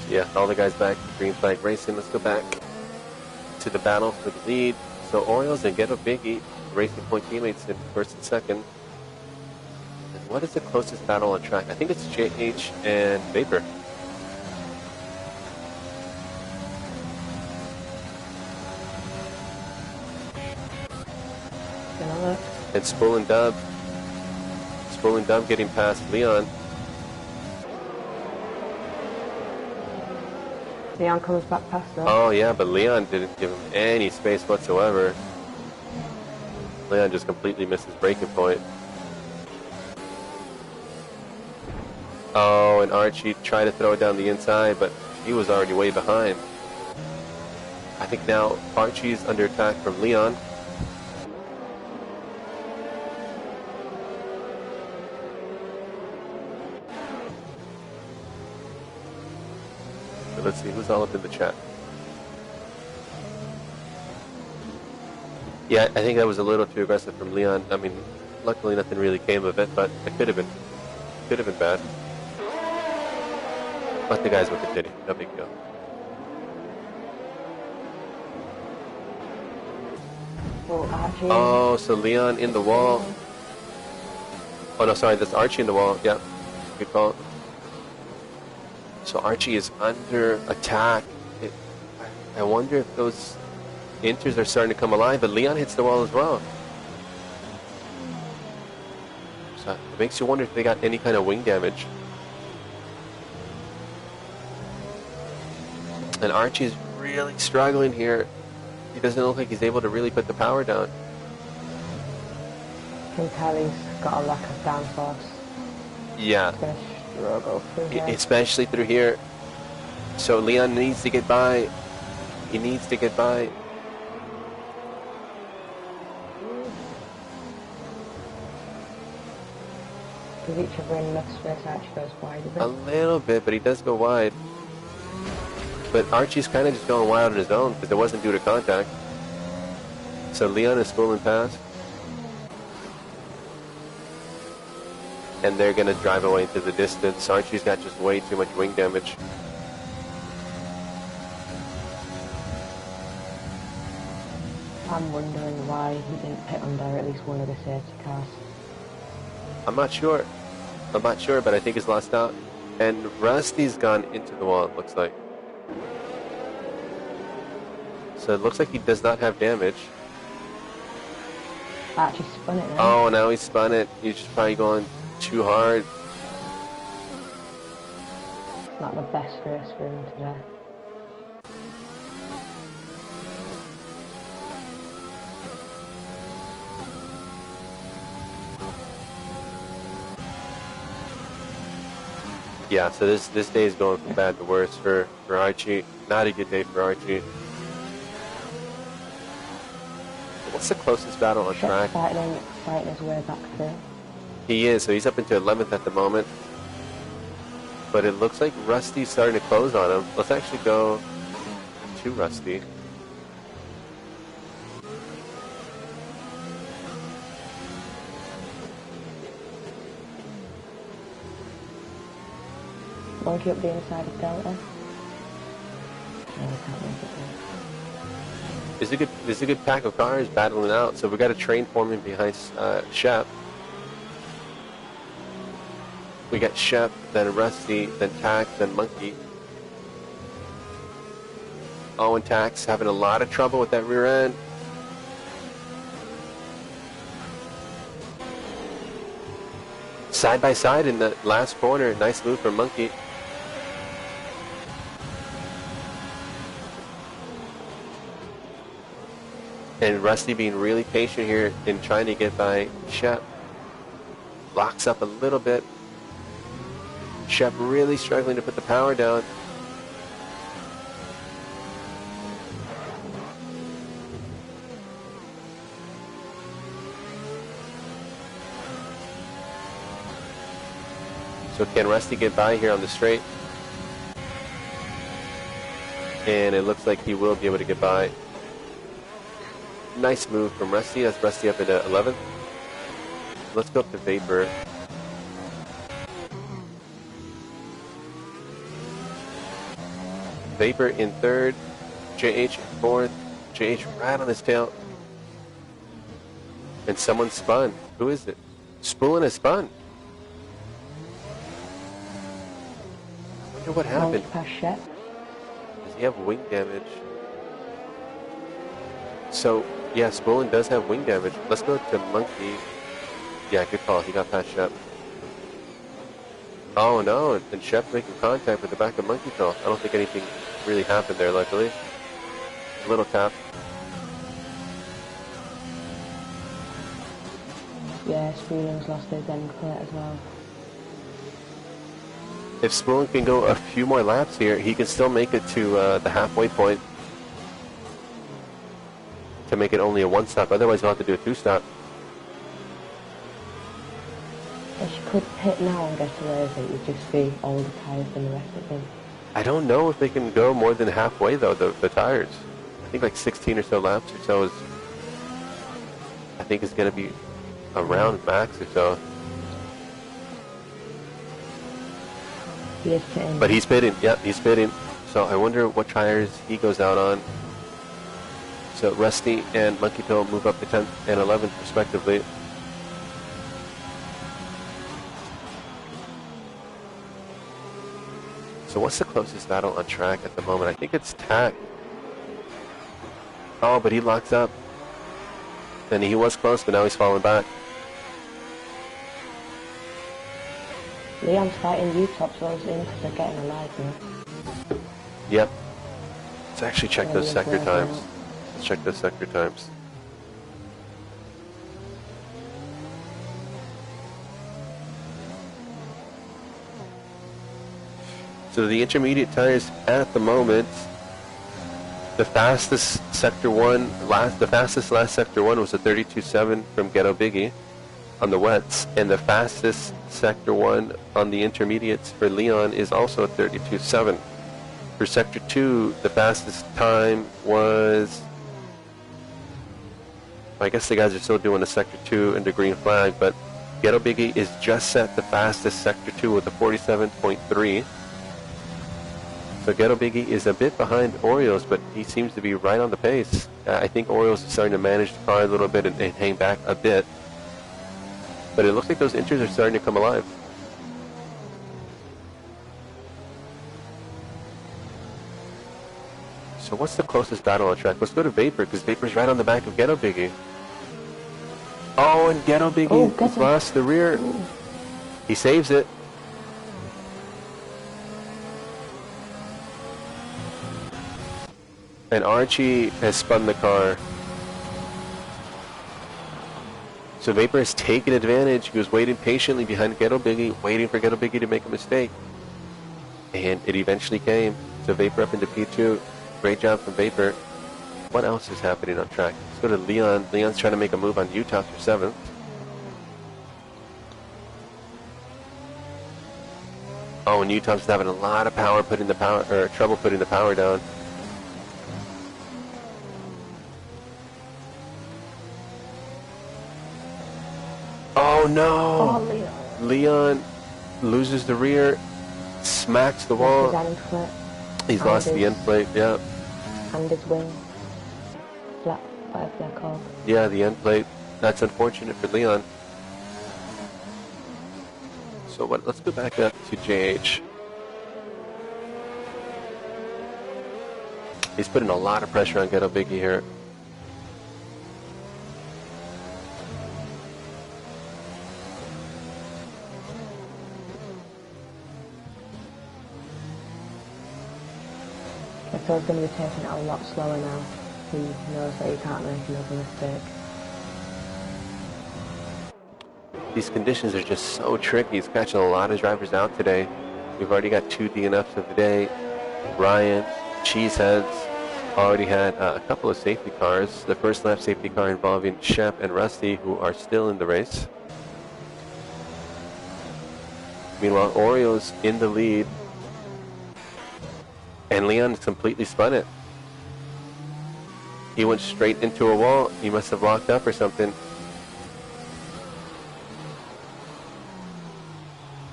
Yeah, all the guys back to Green Flag Racing. Let's go back to the battle for the lead. So Orioles and Ghetto Biggie, Racing Point teammates in first and second. And what is the closest battle on track? I think it's JH and Vapor. And Spool and Dub. Spool and Dub getting past Leon. Leon comes back past them. Oh yeah, but Leon didn't give him any space whatsoever. Leon just completely missed his braking point. Oh, and Archie tried to throw it down the inside, but he was already way behind. I think now Archie's under attack from Leon. So let's see who's all up in the chat. Yeah, I think that was a little too aggressive from Leon. I mean, luckily nothing really came of it, but it could have been bad. But the guys will continue. No big deal. Archie. Oh, so Leon in the wall. Oh no, sorry, that's Archie in the wall. Yeah, good call. So Archie is under attack. I wonder if those inters are starting to come alive, but Leon hits the wall as well. So it makes you wonder if they got any kind of wing damage. And Archie's really struggling here. He doesn't look like he's able to really put the power down. I can tell he's got a lack of downforce. Yeah. He's gonna struggle through here. Especially through here. So Leon needs to get by. He needs to get by. Because each other in enough space actually goes wide a bit. A little bit, but he does go wide. But Archie's kind of just going wild on his own because it wasn't due to contact. So Leon is spooling past. And they're going to drive away into the distance. Archie's got just way too much wing damage. I'm wondering why he didn't pit under at least one of the safety cars. I'm not sure, but I think he's lost out. And Rusty's gone into the wall, it looks like. So it looks like he does not have damage. I actually spun it now. Oh, now he spun it. He's just probably going too hard. Not the best race for him today. Yeah, so this day is going from bad to worse for Archie. Not a good day for Archie. What's the closest battle on track? Fighting his way back through. He is, so he's up into 11th at the moment. But it looks like Rusty's starting to close on him. Let's actually go to Rusty. Monkey up the inside of Delta. No, we can't make it there. There's a good pack of cars battling out, so we got a train forming behind Shep. We got Shep, then Rusty, then Tax, then Monkey. Owen Tax having a lot of trouble with that rear end. Side by side in the last corner. Nice move from Monkey. And Rusty being really patient here in trying to get by Shep. Locks up a little bit. Shep really struggling to put the power down. So can Rusty get by here on the straight? And it looks like he will be able to get by. Nice move from Rusty. That's Rusty up into 11th. Let's go up to Vapor. Vapor in 3rd. JH in 4th. JH right on his tail. And someone spun. Who is it? Spoolin has spun. I wonder what happened. Past Shep. Does he have wing damage? So, yeah, Spoolin does have wing damage. Let's go to Monkey. Yeah, good call. He got past Shep. Oh, no. And Shep making contact with the back of Monkey Tail. I don't think anything really happened there, luckily. A little tap. Yeah, Spoolin's lost his end clear as well. If Spoolin can go a few more laps here, he can still make it to the halfway point to make it only a one-stop. Otherwise, he'll have to do a two-stop. If you could pit now and get away with it, you'd just be all the tyres and the rest of them. I don't know if they can go more than halfway, though, the tires. I think like 16 or so laps or so is, I think is going to be around max or so. He is pitting. But he's pitting. Yep, he's pitting. So I wonder what tires he goes out on. So Rusty and Monkey Pill move up to 10th and 11th respectively. So what's the closest battle on track at the moment? I think it's Tack. Oh, but he locked up. And he was close, but now he's falling back. Leon's fighting U-Top, so I was in because they're getting alive now. Yep. Let's actually check those sector times. Let's check those sector times. So the intermediate tires at the moment, the fastest sector one, the fastest last sector one was a 32.7 from Ghetto Biggie on the wets, and the fastest sector one on the intermediates for Leon is also a 32.7. For sector 2, the fastest time was, I guess the guys are still doing a sector 2 into green flag, but Ghetto Biggie is just set the fastest sector 2 with a 47.3. So Ghetto Biggie is a bit behind Oreos, but he seems to be right on the pace. I think Oreos is starting to manage the car a little bit and hang back a bit. But it looks like those inters are starting to come alive. So what's the closest battle on track? Let's go to Vapor, because Vapor's right on the back of Ghetto Biggie. Oh, and Ghetto Biggie has lost the rear. He saves it. And Archie has spun the car. So Vapor has taken advantage. He was waiting patiently behind Ghetto Biggie, waiting for Ghetto Biggie to make a mistake. And it eventually came. So Vapor up into P2. Great job from Vapor. What else is happening on track? Let's go to Leon. Leon's trying to make a move on Utah for 7th. Oh, and Utah's having a lot of trouble putting the power down. Oh no! Oh, Leon. Leon loses the rear, smacks the wall. He's lost the end plate, yeah. And his wing. Flat, whatever they're called. Yeah, the end plate. That's unfortunate for Leon. So let's go back up to JH. He's putting a lot of pressure on Ghetto Biggie here. So he's going to be taking it a lot slower now. He knows that he can't make another mistake. These conditions are just so tricky. He's catching a lot of drivers out today. We've already got 2 DNFs of the day. Ryan, Cheeseheads, already had a couple of safety cars. The first lap safety car involving Shep and Rusty, who are still in the race. Meanwhile, Oreo's in the lead. And Leon completely spun it. He went straight into a wall. He must have locked up or something.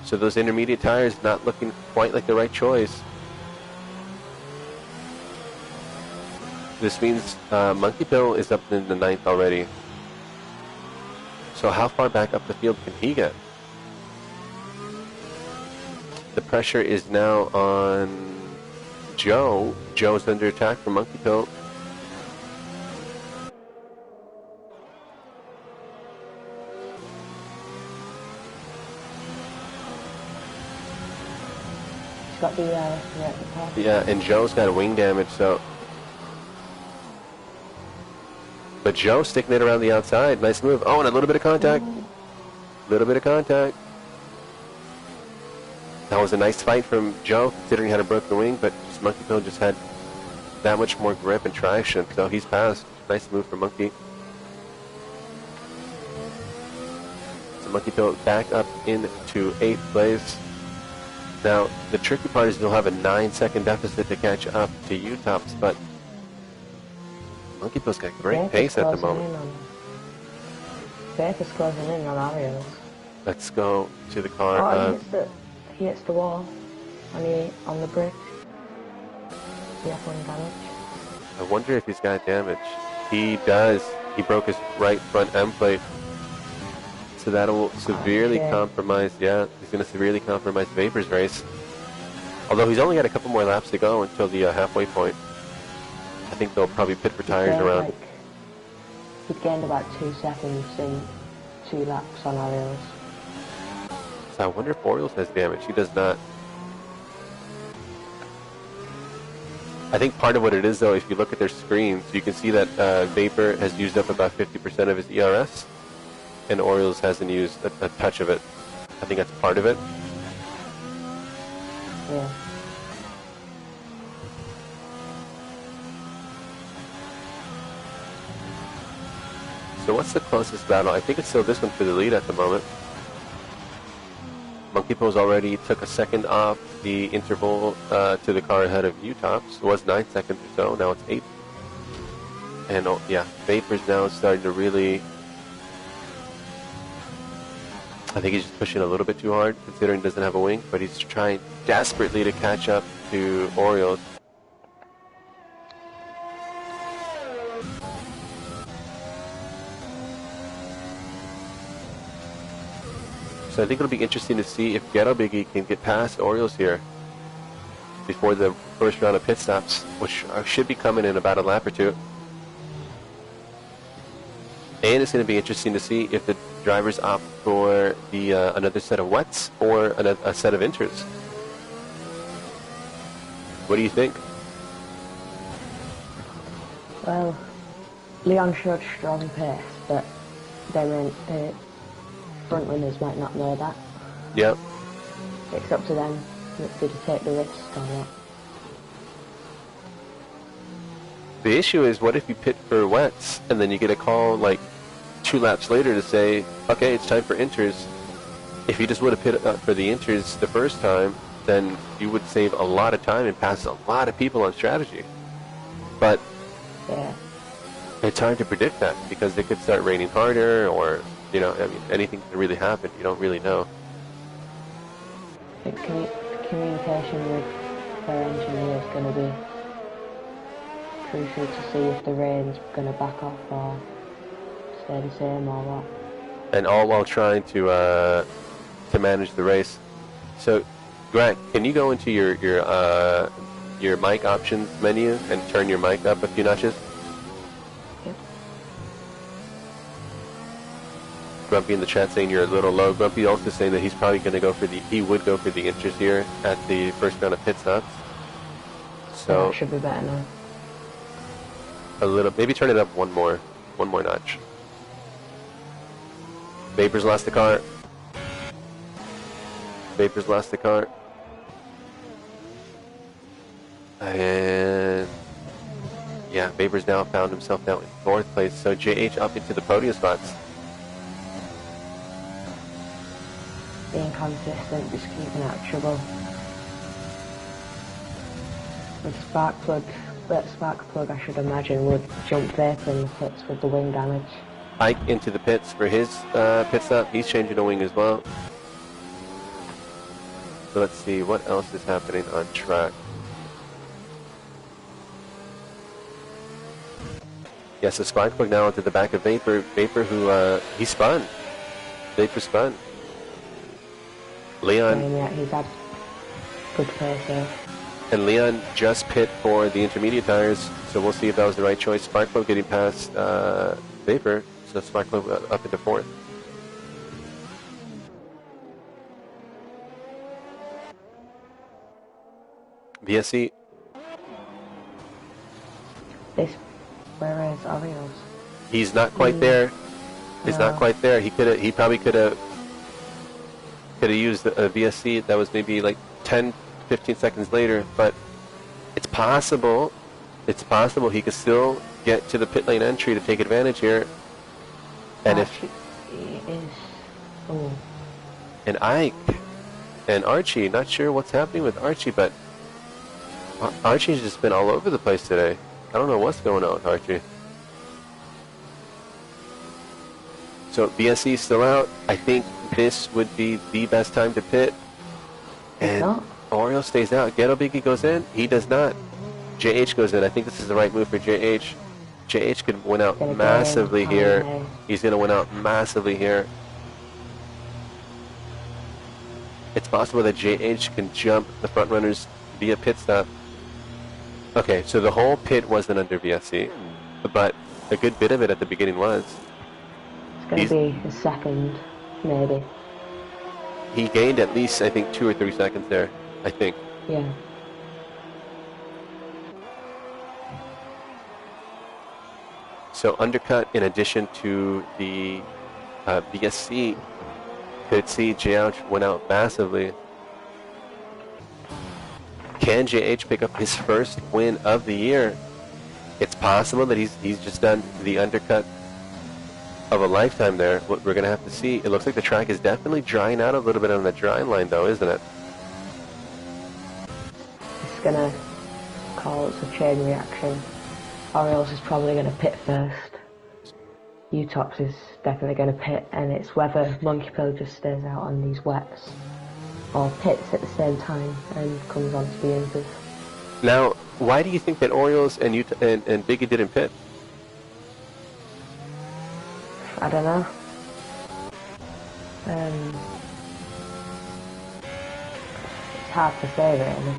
So those intermediate tires not looking quite like the right choice. This means Monkey Pill is up in the 9th already. So how far back up the field can he get? The pressure is now on Joe. Joe's under attack from Monkey Pill. He's got the yeah, and Joe's got wing damage, so. But Joe sticking it around the outside. Nice move. Oh, and a little bit of contact. Little bit of contact. That was a nice fight from Joe, considering he had a broken wing, but Monkey Pill just had that much more grip and traction, so he's passed. Nice move from Monkey. So Monkey Pill back up into 8th place. Now, the tricky part is they'll have a 9-second deficit to catch up to U-Tops, but Monkey Pill's got great pace at the moment. Vapor's closing in on Ariel. Let's go to the car. He hits the wall on the bridge. He has one damage. I wonder if he's got damage. He does. He broke his right front end plate. So that'll severely compromise, yeah, he's going to severely compromise Vapor's race. Although he's only got a couple more laps to go until the halfway point. I think they'll probably pit for tires around. He'd gained about 2 seconds in 2 laps on Orioles. So I wonder if Orioles has damage. He does not. I think part of what it is, though, if you look at their screens, you can see that Vapor has used up about 50% of his ERS, and Orioles hasn't used a touch of it. I think that's part of it. Yeah. So what's the closest battle? I think it's still this one for the lead at the moment. Monkey Pose already took a second off the interval to the car ahead of U-Tops. It was 9 seconds or so, now it's 8. And yeah, Vapor's now starting to really... I think he's just pushing a little bit too hard, considering he doesn't have a wing, but he's trying desperately to catch up to Orioles. So I think it'll be interesting to see if Ghetto Biggie can get past Orioles here. before the first round of pit stops, which should be coming in about a lap or two. And it's going to be interesting to see if the drivers opt for the another set of wets or a set of inters. What do you think? Well, Leon showed strong pace, but the front runners might not know that. Yep. It's up to them to take the risk or not. The issue is, what if you pit for wets and then you get a call like 2 laps later to say, okay, it's time for inters. If you just would have pit up for the inters the first time, then you would save a lot of time and pass a lot of people on strategy. But Yeah. it's hard to predict that because it could start raining harder, or I mean, anything can really happen. You don't really know. I think communication with their engineer is going to be crucial to see if the rain's going to back off or stay the same or what. And all while trying to manage the race. So, Grant, can you go into your mic options menu and turn your mic up a few notches? Yep. Grumpy in the chat saying you're a little low. Grumpy also saying that he's probably going to go for he would go for the inters here at the first round of pit stops. So That should be better now. a little, maybe turn it up one more notch. Vapors lost the car. Vapors lost the car. And yeah, Vapors now found himself now in 4th place. So JH up into the podium spots. Being consistent, just keeping out of trouble. With Sparkplug, I should imagine, would jump Vapor in the pits with the wing damage. Ike into the pits for his pit stop. He's changing the wing as well. So let's see what else is happening on track. Yes, so Sparkplug now into the back of Vapor. Vapor who he spun. Vapor spun. Leon. Yeah, he's had good pace there. And Leon just pit for the intermediate tires, so we'll see if that was the right choice. Sparkplug getting past Vapor, so Sparkplug up into 4th. VSC. Where is Orioles? He's not quite there. He's not quite there. He probably could have used a VSC that was maybe like 10, 15 seconds later, but it's possible he could still get to the pit lane entry to take advantage here. And and Ike and Archie, not sure what's happening with Archie, but Archie's just been all over the place today. I don't know what's going on with Archie. So BSC still out. I think this would be the best time to pit. And Oreo stays out. Ghetto Biggie goes in. He does not. JH goes in. I think this is the right move for JH. JH could win out massively here. He's going to win out massively here. It's possible that JH can jump the front runners via pit stop. Okay, so the whole pit wasn't under VSC, but a good bit of it at the beginning was. It's going to be a second, maybe. He gained at least, I think, 2 or 3 seconds there, I think. Yeah. So undercut, in addition to the VSC, could see JH went out massively. Can JH pick up his first win of the year? It's possible that he's just done the undercut of a lifetime there. What we're going to have to see. It looks like the track is definitely drying out a little bit on the drying line, though, isn't it? It's going to cause a chain reaction. Orioles is probably going to pit first. Utops is definitely going to pit, and it's whether Monkey Pill just stays out on these wets or pits at the same time and comes on to the inters. Now, why do you think that Orioles and Biggie didn't pit? I don't know. It's hard to say, really.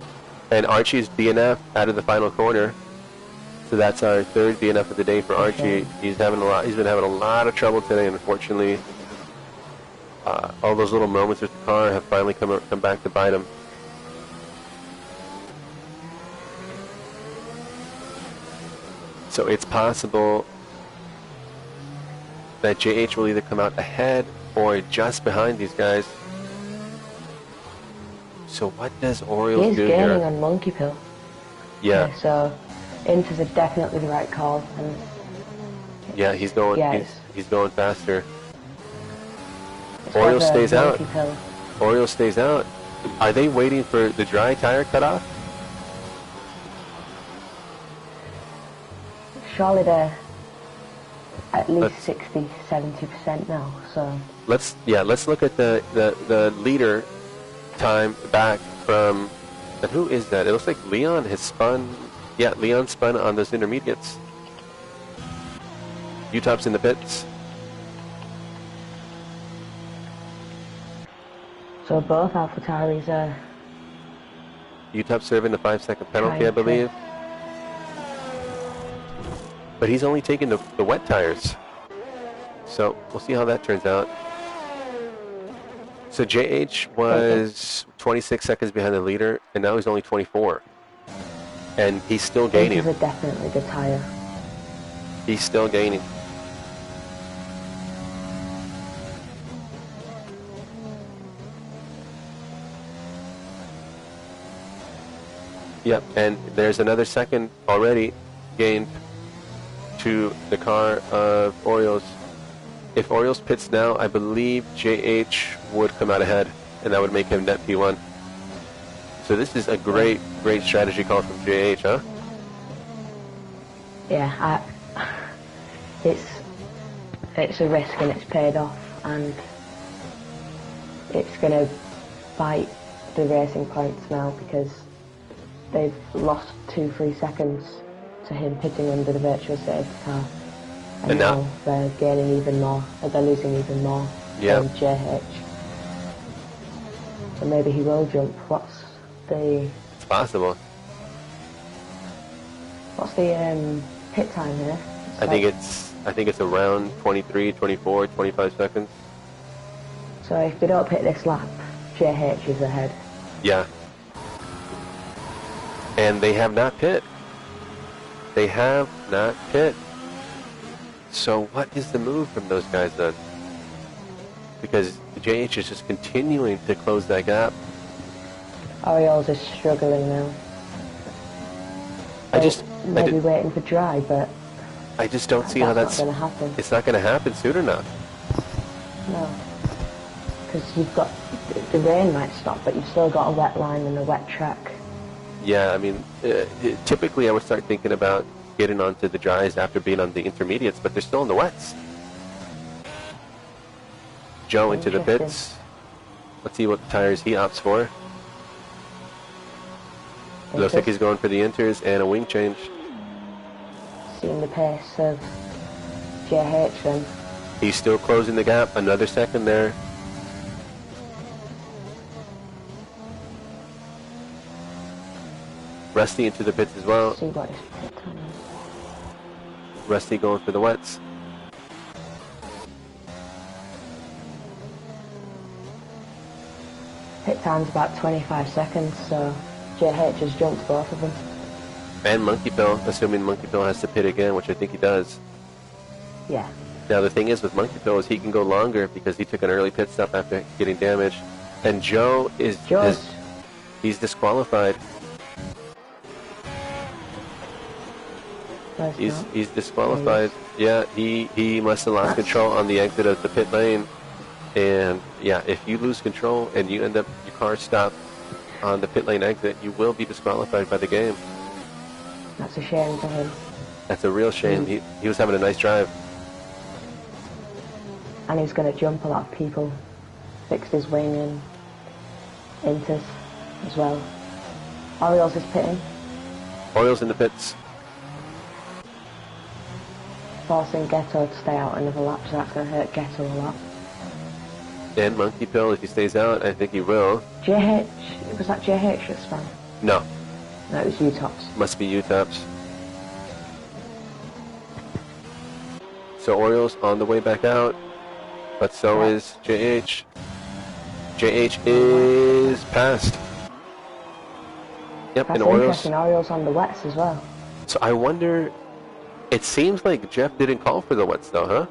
And Archie's DNF out of the final corner. So that's our third DNF of the day for Archie. He's been having a lot of trouble today, and unfortunately, all those little moments with the car have finally come back to bite him. So it's possible that JH will either come out ahead or just behind these guys. So what does Orioles He's do gaining here? on Monkey Pill. Yeah. So Inters are definitely the right call. And Yeah, he's going. Yeah, he's going faster. it's Orioles whether stays out. Monkey Pill. Orioles stays out. Are they waiting for the dry tire cutoff? Surely they're at least Let's- 60-70% now. So Let's look at the leader time back from. And who is that? It looks like Leon has spun. Yeah, Leon spun on those intermediates. Utop's in the pits. so both AlphaTauris are Utop serving the 5-second penalty, Trying I to- believe. But he's only taking the wet tires. So we'll see how that turns out. So JH was 26 seconds behind the leader, and now he's only 24. And he's still gaining. Inters are definitely the tire. He's still gaining. Yep, and there's another second already gained to the car of Orioles. If Orioles pits now, I believe JH would come out ahead, and that would make him net P1. So this is a great strategy call from JH, huh? Yeah, it's a risk and it's paid off, and it's going to bite the Racing Points now because they've lost 2-3 seconds to him pitting under the virtual safety car, and now- now they're gaining even more, or they're losing even more Yeah. than JH. So maybe he will jump. What's the It's possible. pit time here? I think it's around 23, 24, 25 seconds. So if they don't pit this lap, JH is ahead. Yeah. And they have not pit. They have not pit. So what is the move from those guys then? Because JH is just continuing to close that gap. Orioles is struggling now. Maybe waiting for dry, but I just don't see how that's that's. not going to happen. It's not going to happen soon enough. No, because you've got the rain might stop, but you've still got a wet line and a wet track. Yeah, I mean, typically I would start thinking about getting onto the dries after being on the intermediates, but they're still in the wets. Joe into the Interesting. pits. Let's see what tires he opts for. Looks like he's going for the inters and a wing change. Seeing the pace of JH then. He's still closing the gap. Another second there. Rusty into the pits as well. See what his pit time is. Rusty going for the wets. Pit time's about 25 seconds, so JH has jumped both of them. And Monkey Pill, assuming Monkey Pill has to pit again, which I think he does. Yeah. Now the thing is with Monkey Pill is he can go longer because he took an early pit stop after getting damaged. And Joe is he's disqualified. No, it's not. He's disqualified. Yeah, he must have lost control on the exit of the pit lane. And yeah, if you lose control and you end up your car stopped on the pit lane exit, you will be disqualified by the game. That's a shame for him. That's a real shame. He was having a nice drive. And he's going to jump a lot of people. Fixed his wing and Inters as well. Orioles is pitting, Orioles in the pits. forcing Ghetto to stay out another lap, so that's going to hurt Ghetto a lot. And Monkey Pill, if he stays out, I think he will. JH, was that JH that spun? No, No, it was U-tops. Must be U-tops. So Orioles on the way back out, but so Yeah. is JH. JH is passed. Yep, That's and Orioles. interesting. Orioles on the wets as well. So I wonder. It seems like Jeff didn't call for the wets though, huh?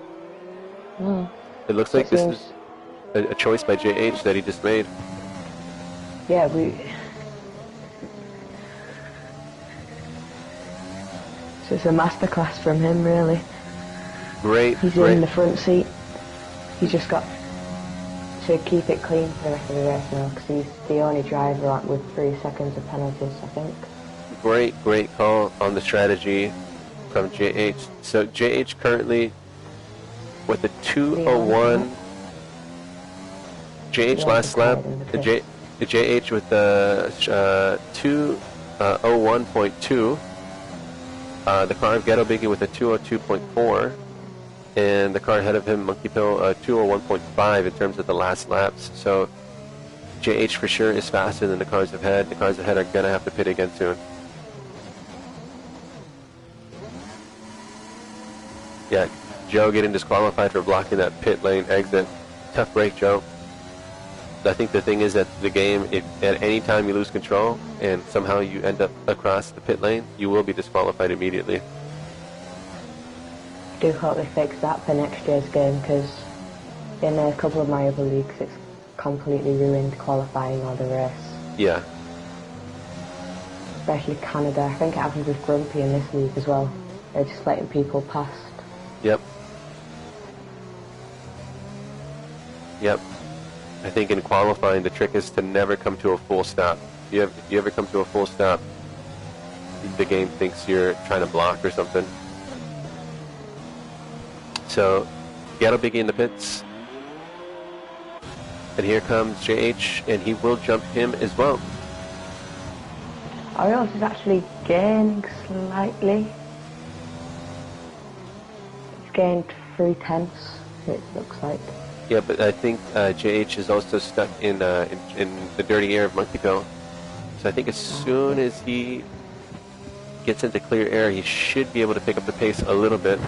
It looks like It this seems- is a choice by JH that he just made. Yeah, So it's a masterclass from him, really. Great, He's great. in the front seat. He's just got to keep it clean for the rest of the race now, because he's the only driver with 3 seconds of penalties, I think. Great call on the strategy from JH. So JH currently with the 2:01. JH Yeah, last the lap. tide and the The JH with the 2:01.2. The car of Ghetto Biggie with a 2:02.4. And the car ahead of him, Monkey Pill, 2:01.5 in terms of the last laps. So JH for sure is faster than the cars ahead. The cars ahead are going to have to pit again soon. Yeah, Joe getting disqualified for blocking that pit lane exit. Tough break, Joe. I think the thing is that the game, if at any time you lose control and somehow you end up across the pit lane, you will be disqualified immediately. I do hope they fix that for next year's game, because in a couple of my other leagues it's completely ruined qualifying or the race. Yeah. Especially Canada. I think it happens with Grumpy in this league as well. They're just letting people past. Yep. Yep. I think in qualifying the trick is to never come to a full stop. If you ever come to a full stop, the game thinks you're trying to block or something. So, Ghetto Biggie in the pits. And here comes JH, and he will jump him as well. Orioles is actually gaining slightly. It's gained 3/10, it looks like. Yeah, but I think JH is also stuck in the dirty air of Monkey Pill. So I think as soon as he gets into clear air, he should be able to pick up the pace a little bit.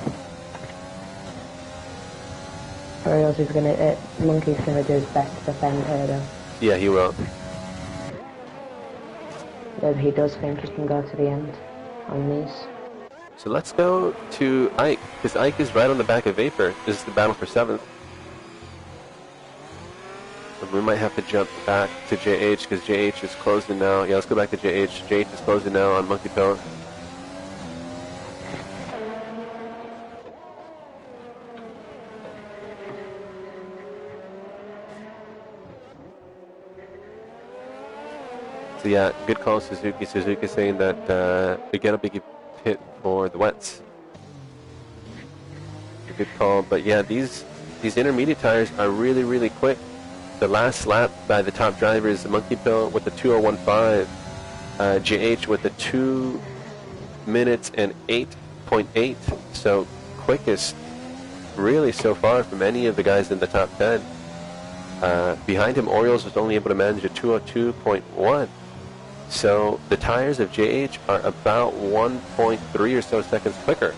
Orioles is gonna, Monkey's gonna do his best to defend her though. Yeah, he will. If he does think he can go to the end on these. So let's go to Ike, because Ike is right on the back of Vapor. This is the battle for 7th. And we might have to jump back to JH, because JH is closing now. Yeah, let's go back to JH. JH is closing now on Monkey Pill. So yeah, good call, Suzuki. Suzuki saying that we get a big hit for the wets. A good call, but yeah, these intermediate tires are really quick. The last lap by the top driver is the Monkey Pill with the 2:01.5, JH with the 2 minutes and 8.8. So quickest, really so far from any of the guys in the top 10. Behind him, Orioles was only able to manage a 2:02.1. So the tires of JH are about 1.3 or so seconds quicker.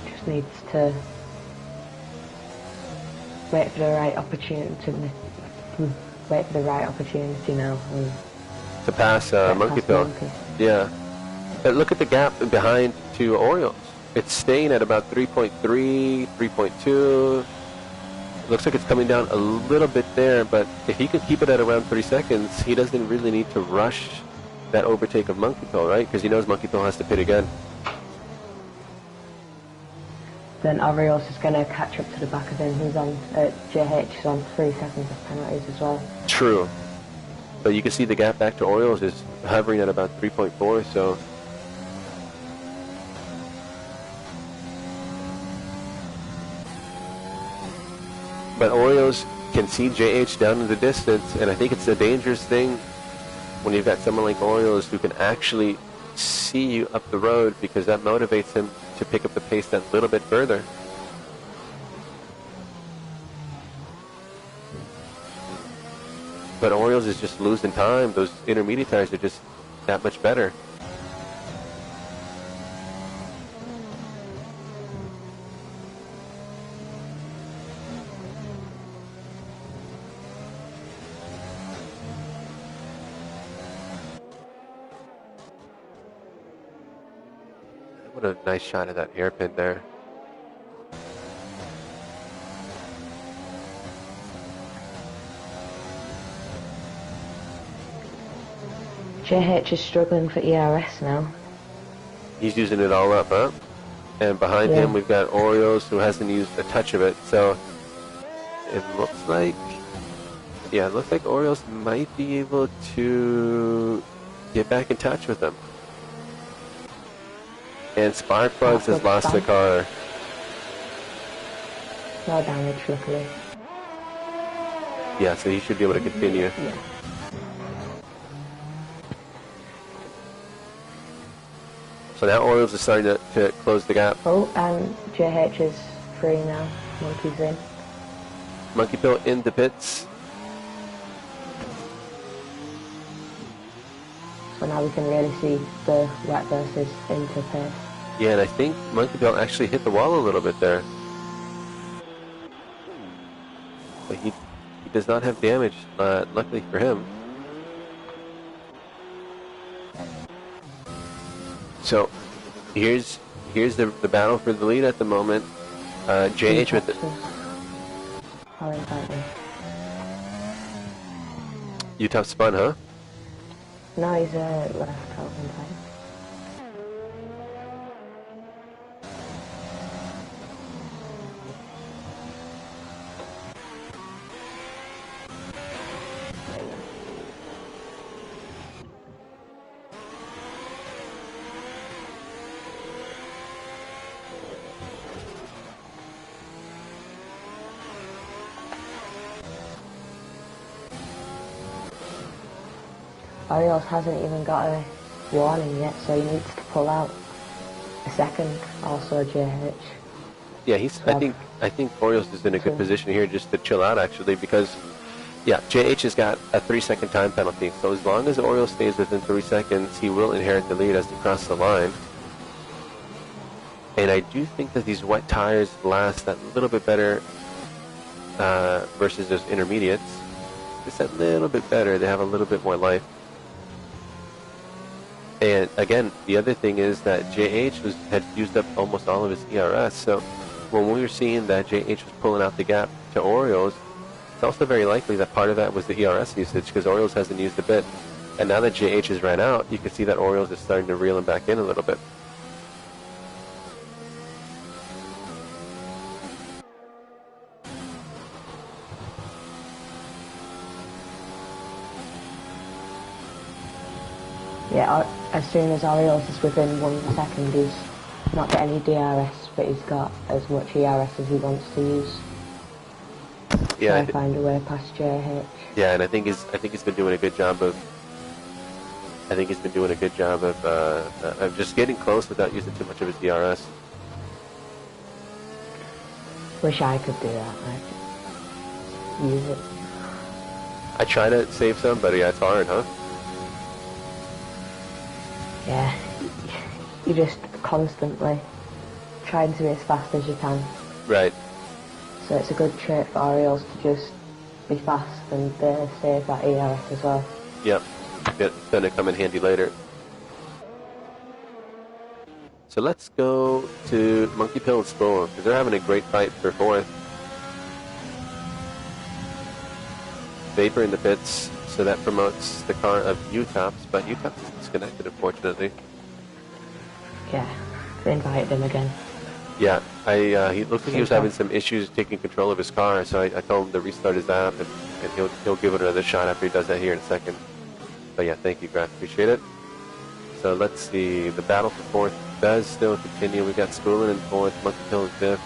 Just needs to wait for the right opportunity. Wait for the right opportunity now. And To pass get Monkey past Pill. Monkey. Yeah. But look at the gap behind to Orioles. It's staying at about 3.3, 3.2. Looks like it's coming down a little bit there, but if he can keep it at around 3 seconds, he doesn't really need to rush that overtake of Monkey Pill, right? Because he knows Monkey Pill has to pit again. Then Orioles is going to catch up to the back of him. He's on, JH is on 3 seconds of penalties as well. True. But you can see the gap back to Orioles is hovering at about 3.4, so... But Orioles can see JH down in the distance, and I think it's a dangerous thing when you've got someone like Orioles who can actually see you up the road, because that motivates him to pick up the pace that little bit further. But Orioles is just losing time. Those intermediate tires are just that much better. What a nice shot of that hairpin there. JH is struggling for ERS now. He's using it all up, huh? And behind him we've got Orioles, who hasn't used a touch of it. So it looks like, yeah, it looks like Orioles might be able to get back in touch with him. And Sparkplugs has lost the car. No damage, luckily. Yeah, so he should be able to continue. Yeah. So now Orioles is starting to close the gap. Oh, and JH is free now. Monkey's in. Monkey Pill in the pits. So now we can really see the wet versus into pace. Yeah, and I think Monkey Pill actually hit the wall a little bit there. But he does not have damage, luckily for him. So here's the battle for the lead at the moment. JH with it. UTOP spun, huh? No, he's left Calvin time. Orioles hasn't even got a warning yet, so he needs to pull out a second. Also, JH. Yeah, I think Orioles is in a good position here just to chill out actually, because yeah, JH has got a 3-second time penalty. So as long as the Orioles stays within 3 seconds, he will inherit the lead as they cross the line. And I do think that these wet tires last a little bit better versus those intermediates. Just a little bit better. They have a little bit more life. And again, the other thing is that JH had used up almost all of his ERS. So when we were seeing that JH was pulling out the gap to Orioles, it's also very likely that part of that was the ERS usage, because Orioles hasn't used a bit. And now that JH has ran out, you can see that Orioles is starting to reel him back in a little bit. Yeah, as soon as Orioles is within 1 second, he's not got any DRS, but he's got as much ERS as he wants to use. Yeah, to find a way past JH. Yeah, and I think he's been doing a good job of. Of just getting close without using too much of his DRS. Wish I could do that. I'd use it. I try to save some, but yeah, it's hard, huh? Yeah, you're just constantly trying to be as fast as you can. Right. So it's a good trait for Orioles to just be fast and save that ERS as well. Yep. It's going to come in handy later. So let's go to Monkey Pill and Stroll, because they're having a great fight for fourth. Vapor in the pits, so that promotes the car of UTOPS, but UTOPS is disconnected, unfortunately. Yeah, they invited him again. Yeah, he looked like he was having some issues taking control of his car, so I told him to restart his app, and he'll give it another shot after he does that here in a second. But yeah, thank you, Graf, appreciate it. So let's see, the battle for fourth does still continue. We got Schoolin in fourth, Monkey Pill in fifth.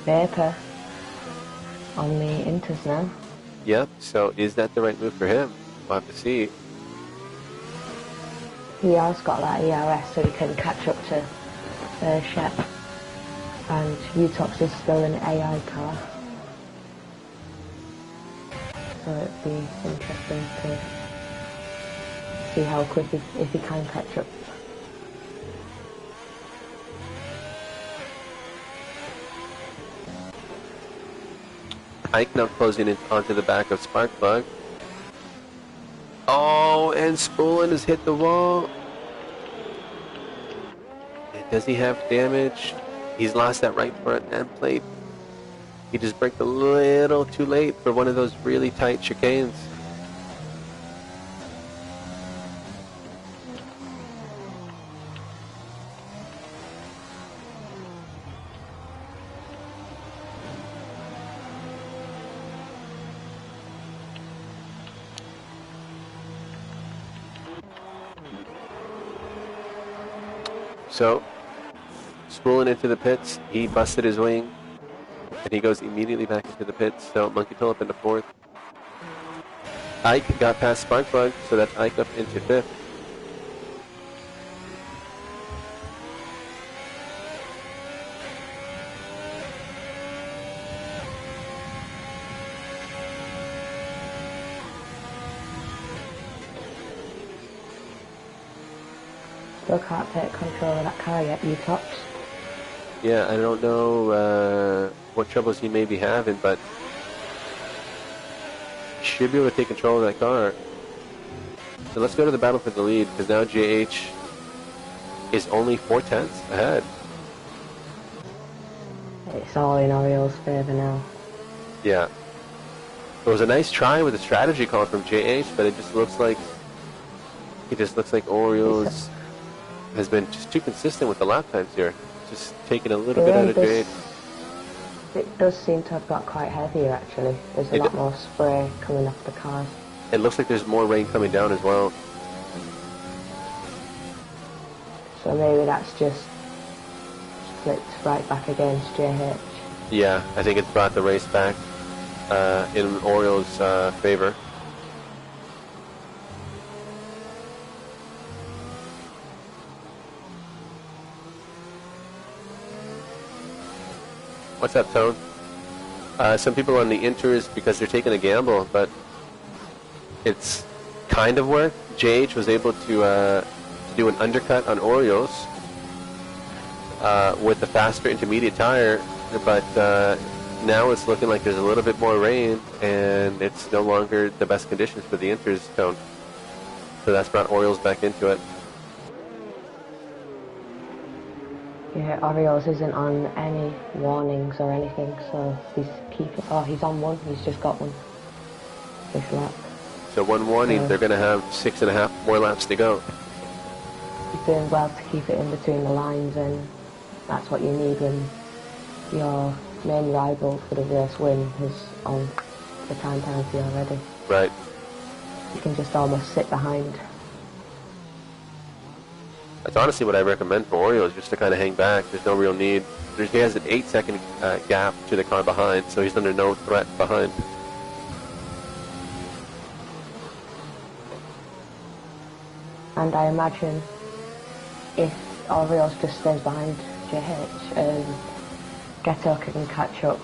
Vapor on the Inters now. Yep, so is that the right move for him? We'll have to see. he has got that ERS, so he can catch up to Shep. And UTOPS is still an AI car. So it'd be interesting to see how quick if he can catch up. Ike now closing in onto the back of Sparkplug. Oh, and Spullen has hit the wall. And does he have damage? He's lost that right front end plate. He just braked a little too late for one of those really tight chicanes. So, Spullen into the pits. He busted his wing. And he goes immediately back into the pits. So, Monkey Phillip into fourth. Ike got past Sparkplug, so that's Ike up into fifth. Still can't take control of that car yet, UTOPS. Yeah, I don't know what troubles he may be having, but he should be able to take control of that car. So let's go to the battle for the lead, because now JH is only 4/10 ahead. It's all in Orioles' favour now. Yeah. It was a nice try with a strategy call from JH, but it just looks like Orioles has been just too consistent with the lap times here. Just taking a little bit out of JH. It does seem to have got quite heavier actually. There's a lot more spray coming off the cars. It looks like there's more rain coming down as well. So maybe that's just flipped right back against JH. Yeah, I think it's brought the race back in Orioles' favor. What's up, Tone? Some people on the Inters because they're taking a gamble, but it's kind of worked. JH was able to do an undercut on Orioles with the faster intermediate tire, but now it's looking like there's a little bit more rain, and it's no longer the best conditions for the Inters, Tone. So that's brought Orioles back into it. Yeah, Orioles isn't on any warnings or anything, so he's on one, he's just got one this lap. So one warning, they're going to have 6.5 more laps to go. He's doing well to keep it in between the lines, and that's what you need when your main rival for the race win is on the time penalty already. Right. You can just almost sit behind. That's honestly what I recommend for Orioles, just to kind of hang back. There's no real need. He has an 8-second gap to the car behind, so he's under no threat behind. And I imagine if Orioles just stays behind JH, Ghetto can catch up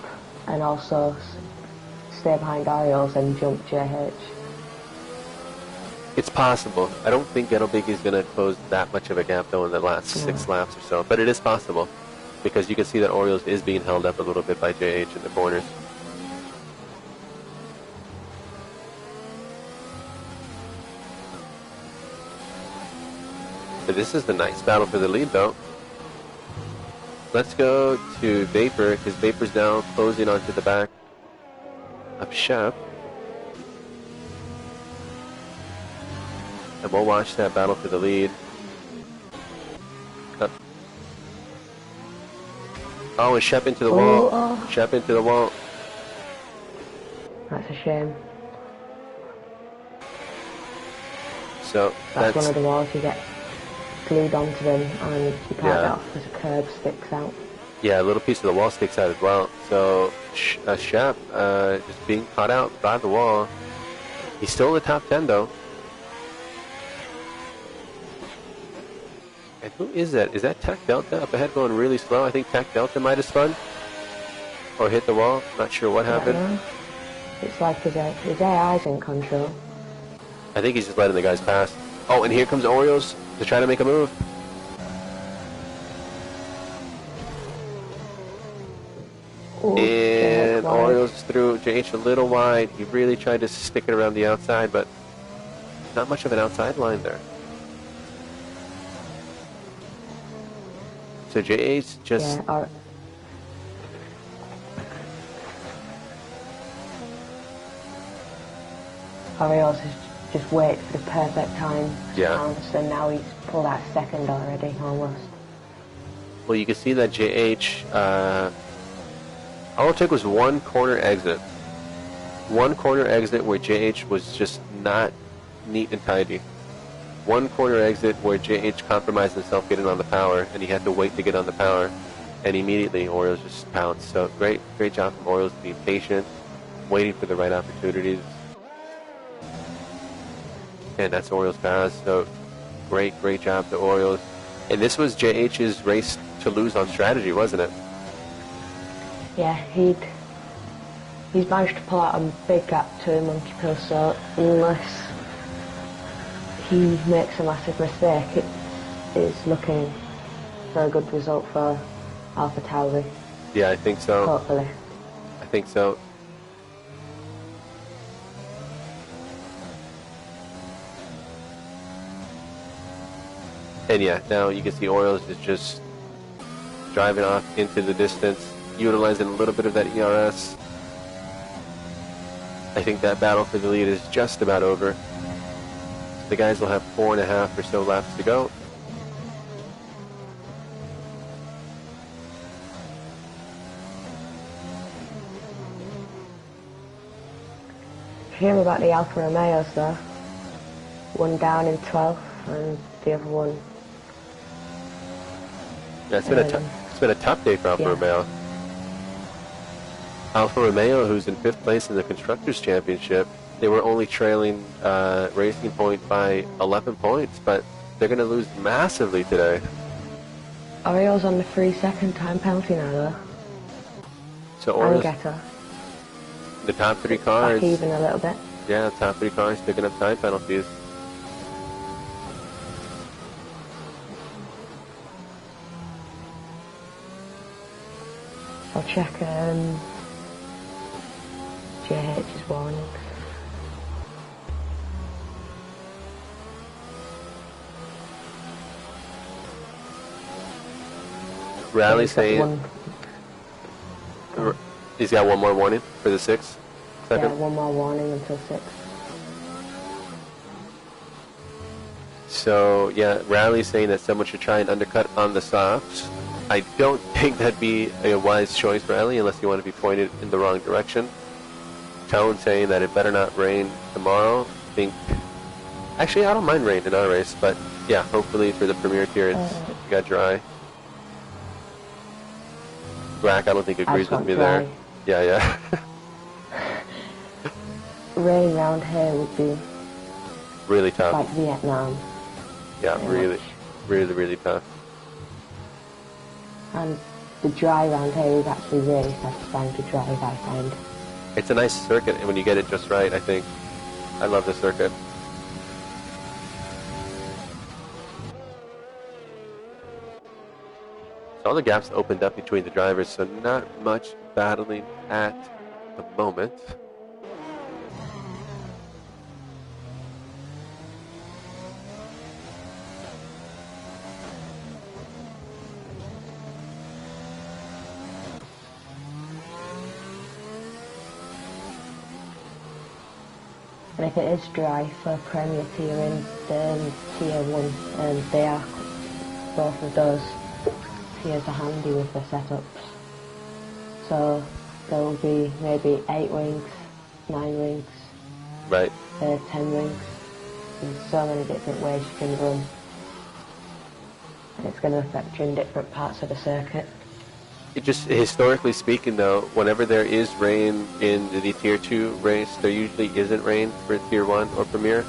and also stay behind Orioles and jump JH. It's possible. I don't think Ghetto Big is going to close that much of a gap, though, in the last 6 laps or so. But it is possible, because you can see that Orioles is being held up a little bit by JH in the corners. But this is the nice battle for the lead, though. Let's go to Vapor, because Vapor's now closing onto the back of Shep. And we'll watch that battle for the lead. Oh, and Shep into the wall. Oh. Shep into the wall. That's a shame. So that's one of the walls you get glued onto them, and you can't get off because the curb sticks out. Yeah, a little piece of the wall sticks out as well. So Shep just being caught out by the wall. He's still in the top 10 though. And who is that? Is that Tech Delta up ahead going really slow? I think Tech Delta might have spun or hit the wall. Not sure what happened. It's like his AI's in control. I think he's just letting the guys pass. Oh, and here comes Orioles to try to make a move. Ooh, and Orioles threw JH a little wide. He really tried to stick it around the outside, but not much of an outside line there. So JH just... Yeah, Orioles has just waited for the perfect time to pounce, and now he's pulled out second already, almost. Well, you can see that JH... all it took was one corner exit. One corner exit where JH was just not neat and tidy. One corner exit where JH compromised himself getting on the power, and he had to wait to get on the power, and immediately Orioles just pounced. So great job from Orioles being patient, waiting for the right opportunities. And that's Orioles pass. So great job to Orioles. And this was JH's race to lose on strategy, wasn't it? Yeah, he's managed to pull out a big gap to Monkey Pill, so unless he makes a massive mistake, it is looking for a good result for Alpha Tauri. Yeah, I think so. Hopefully. I think so. And yeah, now you can see Orioles is just driving off into the distance, utilizing a little bit of that ERS. I think that battle for the lead is just about over. The guys will have 4.5 or so laps to go. Shame about the Alfa Romeos though. One down in 12th and the other one. Yeah, it's been a tough day for Alfa Romeo. Alfa Romeo, who's in 5th place in the Constructors' Championship, they were only trailing Racing Point by 11 points, but they're going to lose massively today. Orioles on the 3-second time penalty now, though. So Orioles, the top 3 cars, back even a little bit. Yeah, top 3 cars picking up time penalties. I'll check JH's warnings. Rally saying he's got one more warning for the 6th. Yeah, one more warning until 6. So yeah, Rally's saying that someone should try and undercut on the softs. I don't think that'd be a wise choice, Rally, unless you want to be pointed in the wrong direction. Tone saying that it better not rain tomorrow. Actually, I don't mind rain in our race, but yeah, hopefully for the Premier tier, it got dry. Black, I don't think agrees with me there. Yeah. Rain round here would be really tough. like Vietnam. Yeah, really tough. And the dry round here is actually really satisfying to drive, I find. It's a nice circuit when you get it just right, I think. I love the circuit. So all the gaps opened up between the drivers, so not much battling at the moment. And if it is dry for Premier tier and tier 1, they are, both of those tiers are handy with the setups. So there will be maybe 8 wings, 9 wings, right, 10 wings. There's so many different ways you can run. And it's going to affect you in different parts of the circuit. It just, historically speaking though, whenever there is rain in the tier 2 race, there usually isn't rain for tier 1 or Premier.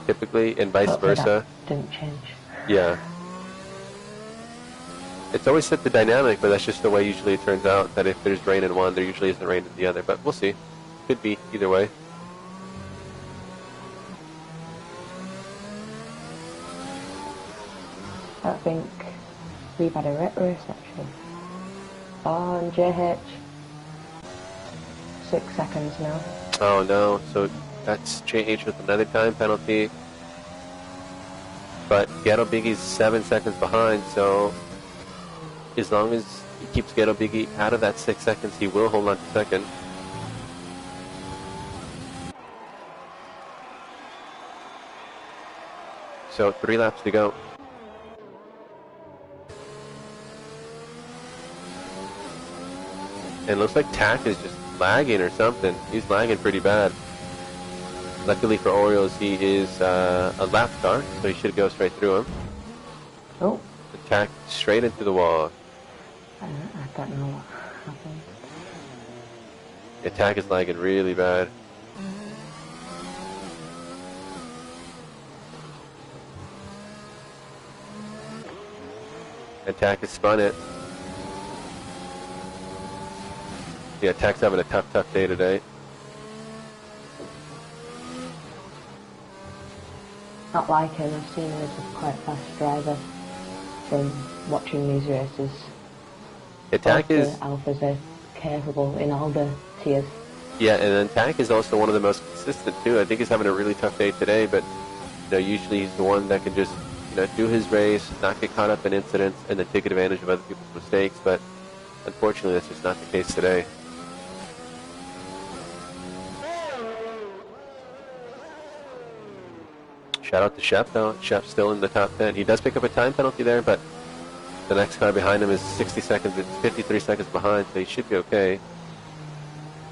Typically, and vice versa. That didn't change. Yeah. It's always set the dynamic, but that's just the way usually it turns out, that if there's rain in one, there usually isn't rain in the other. But we'll see. Could be either way. I think we've had a race actually. Oh, and JH. 6 seconds now. Oh no, so that's JH with another time penalty. But Ghetto Biggie's 7 seconds behind, so as long as he keeps Ghetto Biggie out of that 6 seconds, he will hold on to second. So 3 laps to go. And it looks like Tack is just lagging or something. He's lagging pretty bad. Luckily for Orioles, he is a lap car, so he should go straight through him. Oh. Tack straight into the wall. I don't know what happened. Tack is lagging really bad. Tack has spun it. Yeah, Tack's having a tough day today. Not like him. I've seen him as a quite fast driver from watching these races. Tack is... Alphas are capable in all the tiers. Yeah, and then Tack is also one of the most consistent too. I think he's having a really tough day today, but usually he's the one that can just do his race, not get caught up in incidents, and then take advantage of other people's mistakes. But unfortunately, that's just not the case today. Shout out to Shep though. Shep's still in the top 10. He does pick up a time penalty there, but the next car behind him is 60 seconds, it's 53 seconds behind, so he should be okay.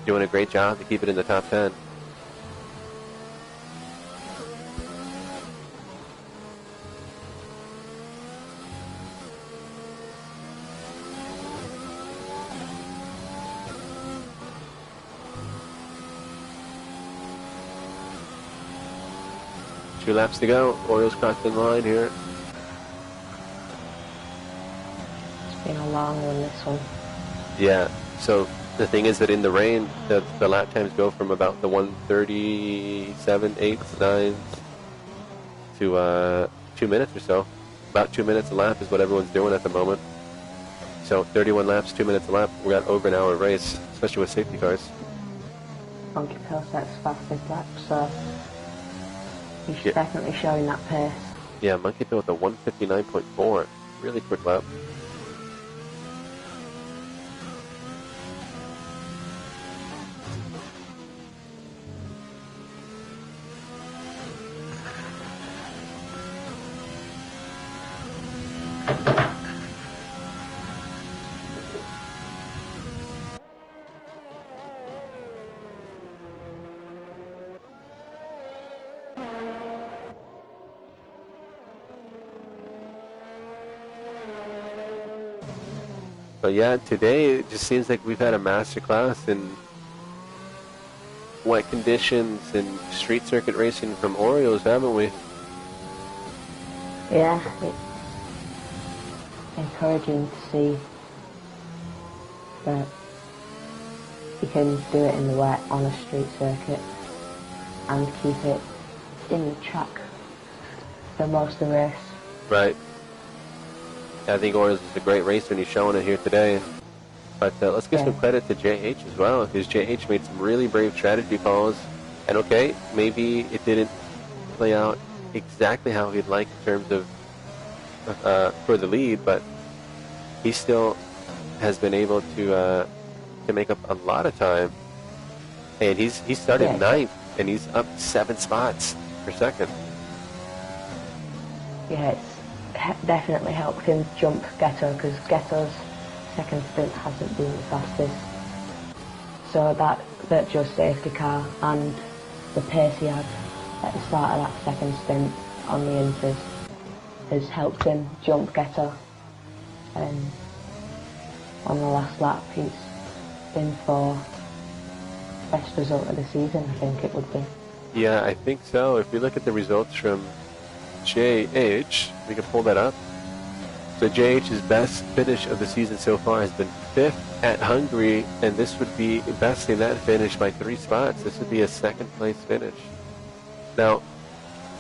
Doing a great job to keep it in the top 10. Two laps to go. Orioles crossed in line here. It's been a long one, this one. Yeah, so the thing is that in the rain, the lap times go from about the 1:37, 8s, 9s to 2 minutes or so. About 2 minutes a lap is what everyone's doing at the moment. So 31 laps, 2 minutes a lap. We got over an hour race, especially with safety cars. Funky Pilset's fastest lap, so he's definitely showing that pace. Yeah, Monkey Pill with a 1:59.4. Really quick lap. But yeah, today it just seems like we've had a master class in wet conditions and street circuit racing from Orioles, haven't we? Yeah, it's encouraging to see that you can do it in the wet on a street circuit and keep it in the track for most of the race. Right. I think Orioles is a great racer and he's showing it here today. But let's give some credit to JH as well, because JH made some really brave strategy calls. And okay, maybe it didn't play out exactly how he'd like in terms of for the lead, but he still has been able to make up a lot of time. And he started ninth, and he's up 7 spots per second. Yeah, it's definitely helped him jump Ghetto, because Ghetto's second stint hasn't been the fastest. So that virtual safety car and the pace he had at the start of that second stint on the inters has helped him jump Ghetto. And on the last lap he's in for best result of the season, I think it would be. Yeah, I think so. If we look at the results from JH, We can pull that up. So JH's best finish of the season so far has been 5th at Hungary, and this would be besting that finish by 3 spots. This would be a 2nd place finish. Now,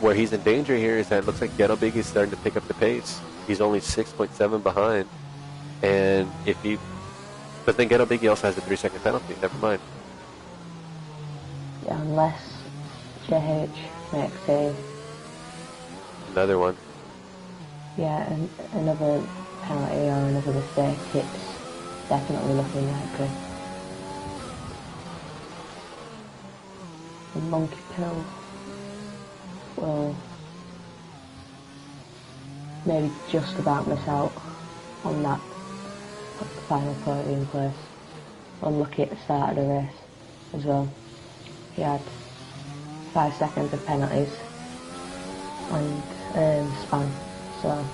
where he's in danger here is that it looks like Ghetto Biggie is starting to pick up the pace. He's only 6.7 behind, and but then Ghetto Biggie also has a 3-second penalty. Never mind. Yeah, unless JH makes Another one. yeah, another penalty or another mistake, it's definitely looking likely. The Monkey Pill will maybe just about miss out on that final podium place. Unlucky at the start of the race as well. He had 5 seconds of penalties and span, so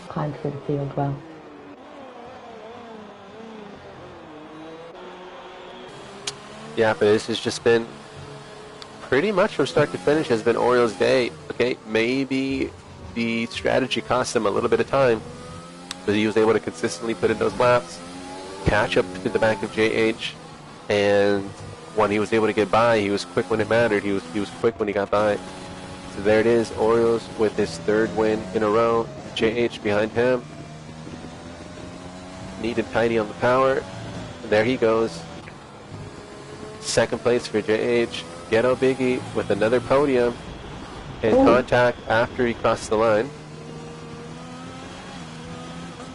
climbed through the field well. Yeah, but this has just been pretty much from start to finish has been Orioles' day. Okay, maybe the strategy cost him a little bit of time, but he was able to consistently put in those laps, catch up to the back of JH, and when he was able to get by, he was quick when it mattered. He was quick when he got by. So there it is, Orioles with his 3rd win in a row. JH behind him. Neat and tidy on the power. And there he goes. 2nd place for JH. Ghetto Biggie with another podium and contact after he crossed the line.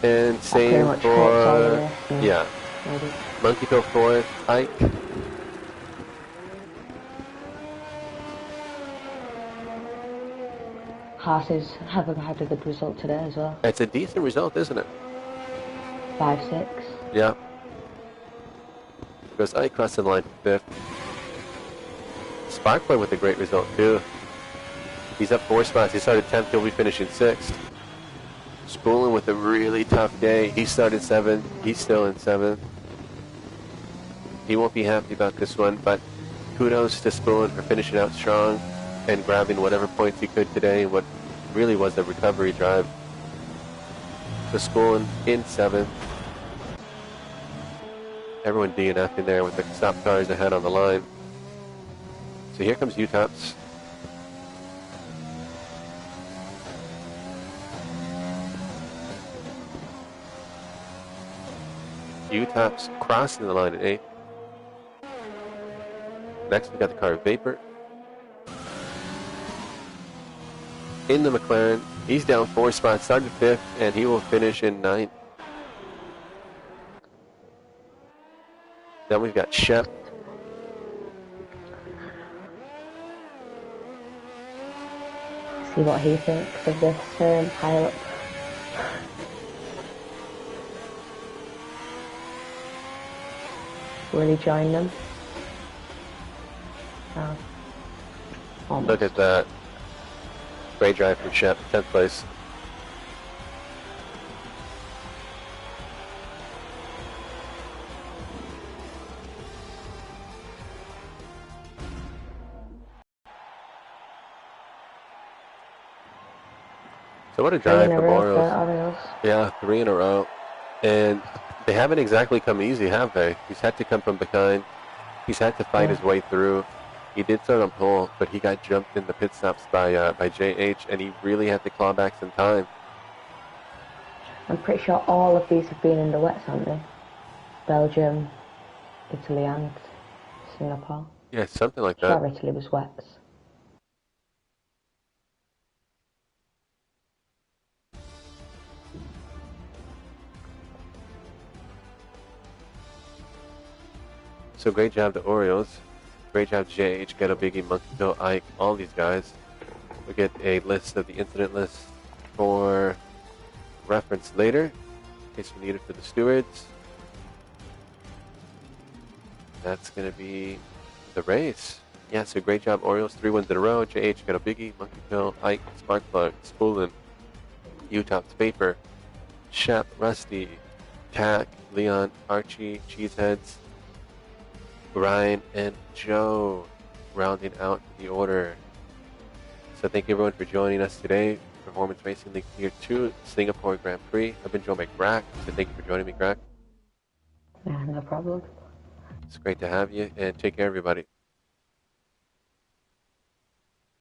And same for, yeah, Monkey Pill 4th, Ike. Horses have had a good result today as well. It's a decent result, isn't it? 5-6. Yeah. Because Ike crossed the line 5th. Sparkboy with a great result too. He's up 4 spots. He started 10th. He'll be finishing 6th. Spoolin with a really tough day. He started 7th. He's still in 7th. He won't be happy about this one, but kudos to Spoolin for finishing out strong and grabbing whatever points he could today in what really was a recovery drive. So Spoolin in 7th. Everyone DNF in there with the stop cars ahead on the line. So here comes UTOPS. UTOPS crossing the line at 8th. Next we got the car Vapor. In the McLaren, he's down 4 spots, started 5th, and he will finish in 9th. Then we've got Shep. See what he thinks of this pilot. Will he join them? No. Almost. Look at that. Great drive from Shep, 10th place. So what a drive from Orioles. Yeah, 3 in a row. And they haven't exactly come easy, have they? He's had to come from behind. He's had to fight his way through. He did start on pole, but he got jumped in the pit stops by JH, and he really had to claw back some time. I'm pretty sure all of these have been in the wets, haven't they? Belgium, Italy and Singapore. Yeah, something like that. Sure, Italy was wets. So great job to Orioles. Great job to JH, Ghetto Biggie, Monkey Pill, Ike, all these guys. We get a list of the incident list for reference later, in case we need it for the stewards. That's going to be the race. Yeah, so great job, Orioles. 3 wins in a row. JH, Ghetto Biggie, Monkey Pill, Ike, Sparkplug, Spoolin, UTOPS, Vapor, Shep, Rusty, Tack, Leon, Archie, Cheeseheads, Ryan, and Joe rounding out the order. So thank you everyone for joining us today. Performance Racing League Tier 2 Singapore Grand Prix. I've been Joe McGrack, so thank you for joining me, Grack. Yeah, no problem. It's great to have you, and take care, everybody.